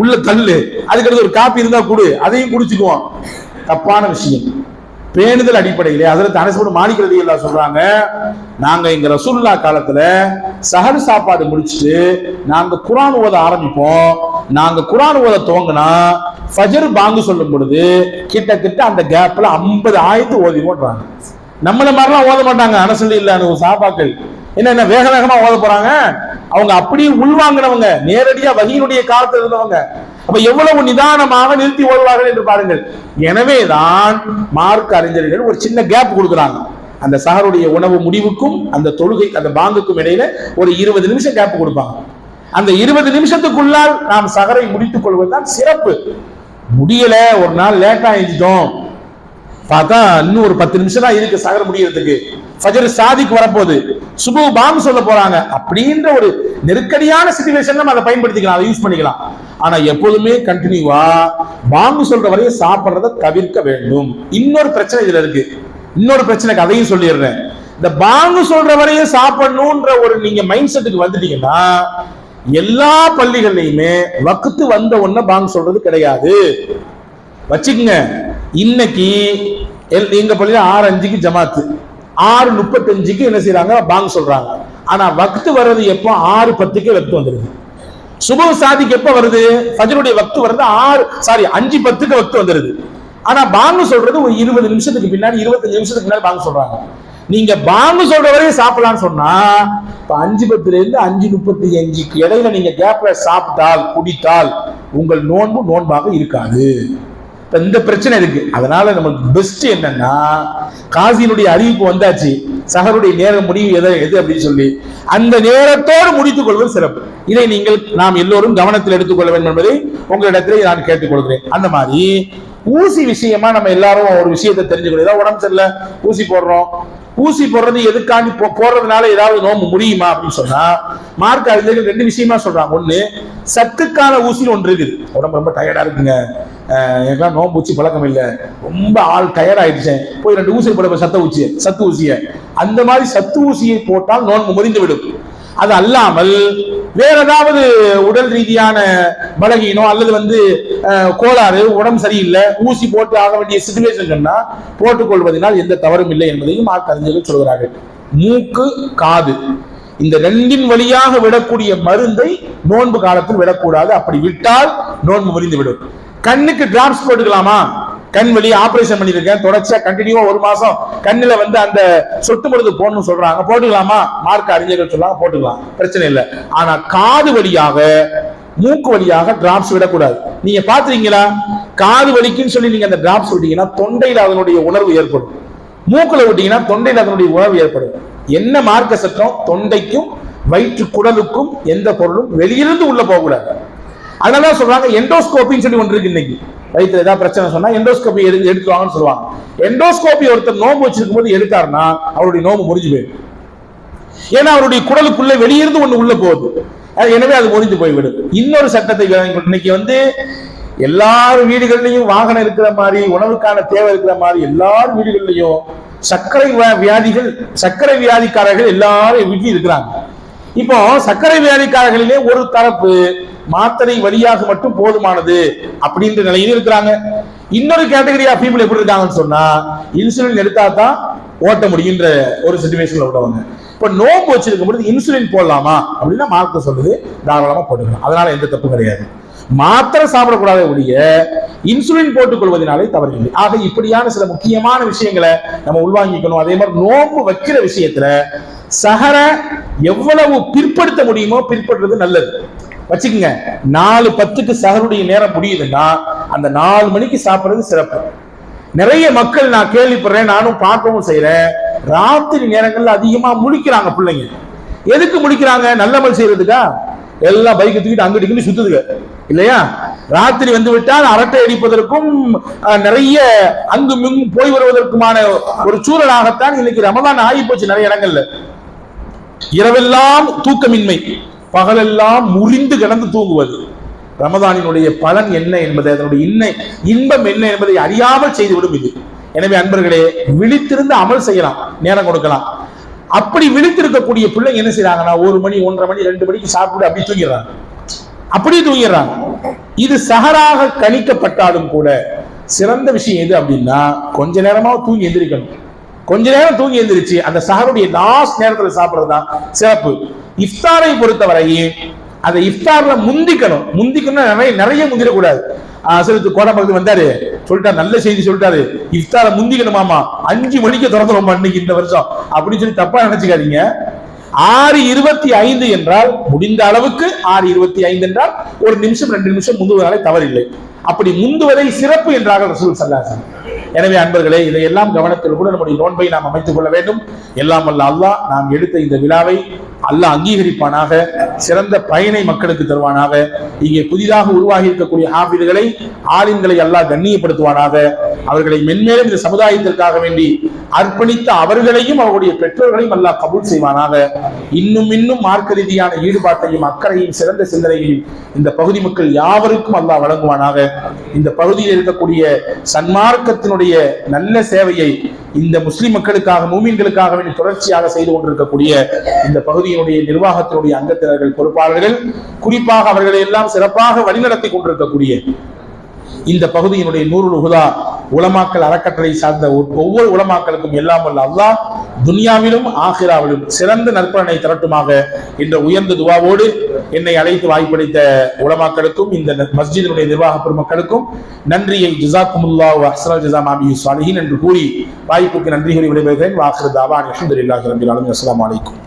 உள்ள தள்ளு, அதுக்கடுத்து ஒரு காப்பி இருந்தா கொடு, அதையும் குடிச்சுக்குவோம். தப்பான விஷயம். பேணுதல் அடிப்படையிலே ஹஜ்ரத் அனஸ் பின் மாலிக் ரலியல்லாஹு சொல்றாங்க, நாங்க இங்க ரசூலுல்லாஹ் காலத்துல சஹர் சாப்பாடு முடிச்சுட்டு நாங்க குர்ஆன் ஓத ஆரம்பிப்போம். நாங்க குர்ஆன் ஓத துவங்கினா ஃபஜர் பாங்கு சொல்லும் பொழுது கிட்டத்தட்ட அந்த கேப்ல 50 ஆயத்து ஓதிடுவோம். நம்மள மாதிரிலாம் ஓத மாட்டாங்க அனஸ் ரலியல்லாஹு சஹாபாக்கள். என்ன வேக வேகமா ஓத போறாங்க? அவங்க அப்படியே உள்வாங்கினவங்க, நேரடியா வஹீனுடைய காலத்தில் இருந்தவங்க. அப்ப எவ்வளவு நிதானமாக நிறுத்தி ஓடுவார்கள் என்று பாருங்கள். எனவேதான் மார்க் அறிஞர்கள் ஒரு சின்ன கேப் கொடுக்குறாங்க. அந்த சஹருடைய உணவு முடிவுக்கும் அந்த தொழுகை அந்த பாங்குக்கும் இடையில ஒரு 20 நிமிஷம் கேப் கொடுப்பாங்க. அந்த 20 நிமிஷத்துக்குள்ளால் நாம் சஹரை முடித்துக் கொள்வதுதான் சிறப்பு. முடியல, ஒரு நாள் லேட்டா எழுதிட்டோம், பார்த்தா இன்னும் ஒரு 10 நிமிஷம் தான் இருக்கு சஹர் முடியறதுக்கு, ஃபஜர் சாதிக்கு வரப்போகுது, சுபு பாம் சொல்ல போறாங்க, அப்படின்ற ஒரு நெருக்கடியான சிச்சுவேஷன் நம்ம அதை பயன்படுத்திக்கலாம், அதை யூஸ் பண்ணிக்கலாம். ஆனா எப்போதுமே கண்டினியூவா பாம்பு சொல்ற வரையும் சாப்பிடுறத தவிர்க்க வேண்டும். இன்னொரு பிரச்சனை இதுல இருக்கு, இன்னொரு பிரச்சனைக்கு அதையும் சொல்லிடுறேன். இந்த பாங்கு சொல்ற வரையும் சாப்பிடணும்ன்ற ஒரு நீங்க மைண்ட் செட்டுக்கு வந்துட்டீங்கன்னா, எல்லா பள்ளிகள்லையுமே வக்து வந்த உடனே பாங்கு சொல்றது கிடையாது. வச்சுக்குங்க, இன்னைக்கு எங்க பள்ளியில 6:05 ஜமாத்து, 6:35 என்ன செய்யறாங்க, பாங்கு சொல்றாங்க. ஆனா வக்து வர்றது எப்போ, 6:10 வக்து வந்துருது. சுபஹ் சாதிக்கு எப்ப வருது, ஃபஜ்ருடைய வக்து வருது 5:10 வக்து வந்துருது. ஆனா பாங்கு சொல்றது ஒரு 20 நிமிஷத்துக்கு பின்னாடி, 25 நிமிஷத்துக்கு முன்னாடி பாங்கு சொல்றாங்க. நீங்க பாங்கு சொல்ற வரையும் சாப்பிடலாம்னு சொன்னா, இப்ப 5:10 இருந்து 5:35 இடையில நீங்க கேப்ல சாப்பிட்டால் குடித்தால் உங்கள் நோன்பு நோன்பாக இருக்காது. இந்த பிரச்சனை இருக்கு. அதனால நமக்கு பெஸ்ட் என்னன்னா, காசியினுடைய அறிவிப்பு வந்தாச்சு, சஹருடைய நேரம் முடிவு எது அப்படின்னு சொல்லி அந்த நேரத்தோடு முடித்துக் கொள்வது சிறப்பு. இதை நாம் எல்லோரும் கவனத்தில் எடுத்துக்கொள்ள வேண்டும் என்பதை உங்களிடத்திலே நான் கேட்டுக்கொள்கிறேன். அந்த மாதிரி ஊசி விஷயமா நம்ம எல்லாரும் ஒரு விஷயத்தை தெரிஞ்சுக்கணும். ஏதாவது உடம்பு சரியில்லை ஊசி போடுறோம், ஊசி போடுறது எதுக்காண்டி போடுறதுனால ஏதாவது நோம்பு முடியுமா அப்படின்னு சொன்னா, மார்க் அறிஞர்கள் 2 விஷயமா சொல்றாங்க. ஒண்ணு, சத்துக்கான ஊசின்னு ஒன்று இருக்குது. உடம்பு ரொம்ப டயர்டா இருக்குங்க, எனக்குலாம் நோம்பு ஊசி பழக்கம் இல்லை, ரொம்ப ஆள் டயர்ட் ஆயிடுச்சேன், போய் 2 ஊசி போட, சத்து ஊசியை, அந்த மாதிரி சத்து ஊசியை போட்டால் நோன்பு முறிந்து விடும். அது அல்லாமல் வேற ஏதாவது உடல் ரீதியான பலகீனம் அல்லது கோளாறு, உடம்பு சரியில்லை, ஊசி போட்டு ஆக வேண்டிய சிச்சுவேஷன் சொன்னா போட்டுக்கொள்வதனால் எந்த தவறும் இல்லை என்பதையும் அறிஞர்கள் சொல்கிறார்கள். மூக்கு, காது, இந்த 2 வழியாக விடக்கூடிய மருந்தை நோன்பு காலத்தில் விடக்கூடாது. அப்படி விட்டால் நோன்பு முறிந்து விடும். கண்ணுக்கு டிராப்ஸ் போட்டுக்கலாமா? கண் வலி ஆபரேஷன் பண்ணிருக்கேன், தொடர்ச்சியா கண்டினியூவா 1 மாசம் கண்ணுல அந்த சொட்டு மருந்து போடணும் சொல்றாங்க, போட்டுக்கலாமா? மார்க்க அறிஞர்கள் சொல்றாங்க போட்டுக்கலாம், பிரச்சனை இல்லை. ஆனா காது வழியாக மூக்கு வழியாக டிராப்ஸ் விடக்கூடாது. நீங்க பாத்துறீங்களா, காது வலிக்குன்னு சொல்லி நீங்க அந்த டிராப்ஸ் விட்டீங்கன்னா தொண்டையில அதனுடைய உணர்வு ஏற்படும், மூக்குல விட்டீங்கன்னா தொண்டையில அதனுடைய உணர்வு ஏற்படும். என்ன மார்க்க சட்டம்? தொண்டைக்கும் வயிற்று குடலுக்கும் எந்த பொருளும் வெளியிலிருந்து உள்ள போகக்கூடாது. அதனால சொல்றாங்க எண்டோஸ்கோபின்னு சொல்லி ஒன்று இருக்கு. இன்னைக்கு வயிற்றுல ஏதாவது பிரச்சனை சொன்னா எண்டோஸ்கோபி எடுத்துவாங்கன்னு சொல்லுவாங்க. எண்டோஸ்கோபி ஒருத்தர் நோம்பு வச்சிருக்கும் போது எடுத்தாருன்னா அவருடைய நோம்பு முறிஞ்சு போயிடும். ஏன்னா அவருடைய குடலுக்குள்ள வெளியிருந்து ஒண்ணு உள்ள போகுது, எனவே அது முறிந்து போய்விடும். இன்னொரு சட்டத்தை இன்னைக்கு எல்லார் வீடுகள்லையும் வாகனம் இருக்கிற மாதிரி, உணவுக்கான தேவை இருக்கிற மாதிரி எல்லார் வீடுகள்லையும் சர்க்கரை வியாதிக்காரர்கள் எல்லாரும் வீட்டில் இருக்கிறாங்க. இப்போ சர்க்கரை வியாதிக்காரர்களிலே ஒரு தரப்பு மாத்திரை வழியாக மட்டும் போதுமானது அப்படின்ற நிலையில் இருக்கிறாங்க. இன்னொரு கேட்டகரி ஆஃப் பீப்புள் எப்படி இருக்காங்கன்னு சொன்னா இன்சுலின் எடுத்தா தான் ஓட்ட முடியுன்ற ஒரு சிச்சுவேஷன்ல உள்ளவங்க. இப்ப நோம்பு வச்சிருக்கும் பொழுது இன்சுலின் போடலாமா அப்படின்னா மார்க்க சொல்லுது தாராளமா போட்டுக்கலாம். அதனால எந்த தப்பும் கிடையாது. மாத்திரை சாப்பிடக்கூடாத ஒழிய இன்சுலின் போட்டுக் கொள்வதனாலே தவறில்லை. ஆக இப்படியான சில முக்கியமான விஷயங்களை நம்ம உள்வாங்கிக்கணும். அதே மாதிரி நோம்பு வைக்கிற விஷயத்துல சஹர எவ்வளவு பிற்படுத்த முடியுமோ பிற்படுறது நல்லது. வச்சுக்கோங்க, 4:10 சஹருடைய நேரம் முடியுதுன்னா அந்த 4 மணிக்கு சாப்பிடுறது சிறப்பு. நிறைய மக்கள் நான் கேள்விப்படுறேன், நானும் பார்க்கவும் செய்யறேன், ராத்திரி நேரங்கள்ல அதிகமா முழிக்கிறாங்க பிள்ளைங்க. எதுக்கு முழிக்கிறாங்க? நல்லமல் செய்யறதுக்கா? எல்லாம் பைக்கு தூக்கிட்டு அங்கிட்டு சுத்துதுங்க இல்லையா? ராத்திரி வந்து விட்டால் அரட்டை அடிப்பதற்கும் நிறைய அங்கும் இங்கும் போய் வருவதற்குமான ஒரு சூழலாகத்தான் இன்னைக்கு ரமதான் ஆகி போச்சு. நிறைய இடங்கள்ல இரவெல்லாம் தூக்கமின்மை, பகலெல்லாம் முறிந்து கிடந்து தூங்குவது. ரமதானினுடைய பலன் என்ன என்பதை, அதனுடைய இன்பம் என்ன என்பதை அறியாமல் செய்துவிடும் இது. எனவே அன்பர்களே, விழித்திருந்து அமல் செய்யலாம், நேரம் கொடுக்கலாம். அப்படி விழித்திருக்கக்கூடிய பிள்ளைங்க என்ன செய்யறாங்கன்னா 1 மணி 1:30 மணி 2 மணிக்கு சாப்பிட்டு அப்படி தூங்கிடுறாங்க. இது சஹராக கணிக்கப்பட்டாலும் கூட சிறந்த விஷயம் எது அப்படின்னா கொஞ்ச நேரமா தூங்கி எந்திரிக்கணும். கொஞ்ச நேரம் தூங்கி எந்திரிச்சு அந்த சஹருடைய லாஸ்ட் நேரத்துல சாப்பிடுறதுதான் சிறப்பு. இஃப்தாரை பொறுத்தவரையே அதை இஃப்தார்ல முந்திக்கணும். நிறைய முந்திடக்கூடாது. அசலுக்கு கோடம்பகுதி வந்தாரு சொல்லிட்டாரு, நல்ல செய்தி சொல்லிட்டாரு, இஃப்தாரை முந்திக்கணுமாமா, 5 மணிக்கு திறந்துருமா இன்னைக்கு இந்த வருஷம் அப்படின்னு சொல்லி தப்பா நினைச்சுக்காதீங்க. 6:25 என்றால் முடிந்த அளவுக்கு 6:25 என்றால் 1 நிமிஷம் 2 நிமிஷம் முந்துவதாலே தவறில்லை. அப்படி முந்துவதை சிறப்பு என்றார்கள் ரசூல் ஸல்லல்லாஹு அலைஹி வஸல்லம். எனவே அன்பர்களே, இதையெல்லாம் கவனத்தில் கூட நம்முடைய நோன்பை நாம் அமைத்துக் கொள்ள வேண்டும். எல்லாம் வல்ல அல்லாஹ் நாம் எடுத்த இந்த விழாவை அல்லாஹ் அங்கீகரிப்பானாக, சிறந்த பயனை மக்களுக்கு தருவானாக. இங்கே புதிதாக உருவாகி இருக்கக்கூடிய ஹாஃபிதுகளை, ஆலிம்களை அல்லாஹ் கண்ணியப்படுத்துவானாக. அவர்களை மென்மேலும் இந்த சமுதாயத்திற்காக வேண்டி அர்ப்பணித்த அவர்களையும் அவருடைய பெற்றோர்களையும் அல்லாஹ் கபூல் செய்வானாக. இன்னும் மார்க்க ரீதியான ஈடுபாட்டையும் அக்கறையும் சிறந்த சிந்தனையையும் இந்த பகுதி மக்கள் யாவருக்கும் அல்லாஹ் வழங்குவானாக. இந்த பகுதியில் இருக்கக்கூடிய சன்மார்க்கத்தினுடைய நல்ல சேவையை இந்த முஸ்லிம் மக்களுக்காக, மூமின்களுக்காக வேண்டி தொடர்ச்சியாக செய்து கொண்டிருக்கக்கூடிய இந்த பகுதியினுடைய நிர்வாகத்தினுடைய அங்கத்தினர்கள், பொறுப்பாளர்கள், குறிப்பாக அவர்களை எல்லாம் சிறப்பாக வழிநடத்தி கொண்டிருக்கக்கூடிய இந்த பகுதியினுடைய நூருல் ஹுதா உலமாக்கல் அறக்கட்டளை சார்ந்த ஒவ்வொரு உலமாக்களுக்கும் எல்லாம் வல்ல அல்லாஹ் துன்யாவிலும் ஆகிராவிலும் சிறந்த நற்பலனை தரட்டுமாக என்ற உயர்ந்த துவாவோடு என்னை அழைத்து வாய்ப்பளித்த உலமாக்களுக்கும் இந்த மஸ்ஜிதினுடைய நிர்வாக பெருமக்களுக்கும் நன்றியை ஜஸாக்குமுல்லாஹு அஹ்ஸனல் ஜஸா மாபி ஸாலிஹீன் என்று கூறி வாய்ப்புக்கு நன்றி கூறி விடைபெறுகிறேன். வாஹிரு தாவான் அல்ஹம்துலில்லாஹி ரப்பில் ஆலமீன். அஸ்ஸலாமு அலைக்கும்.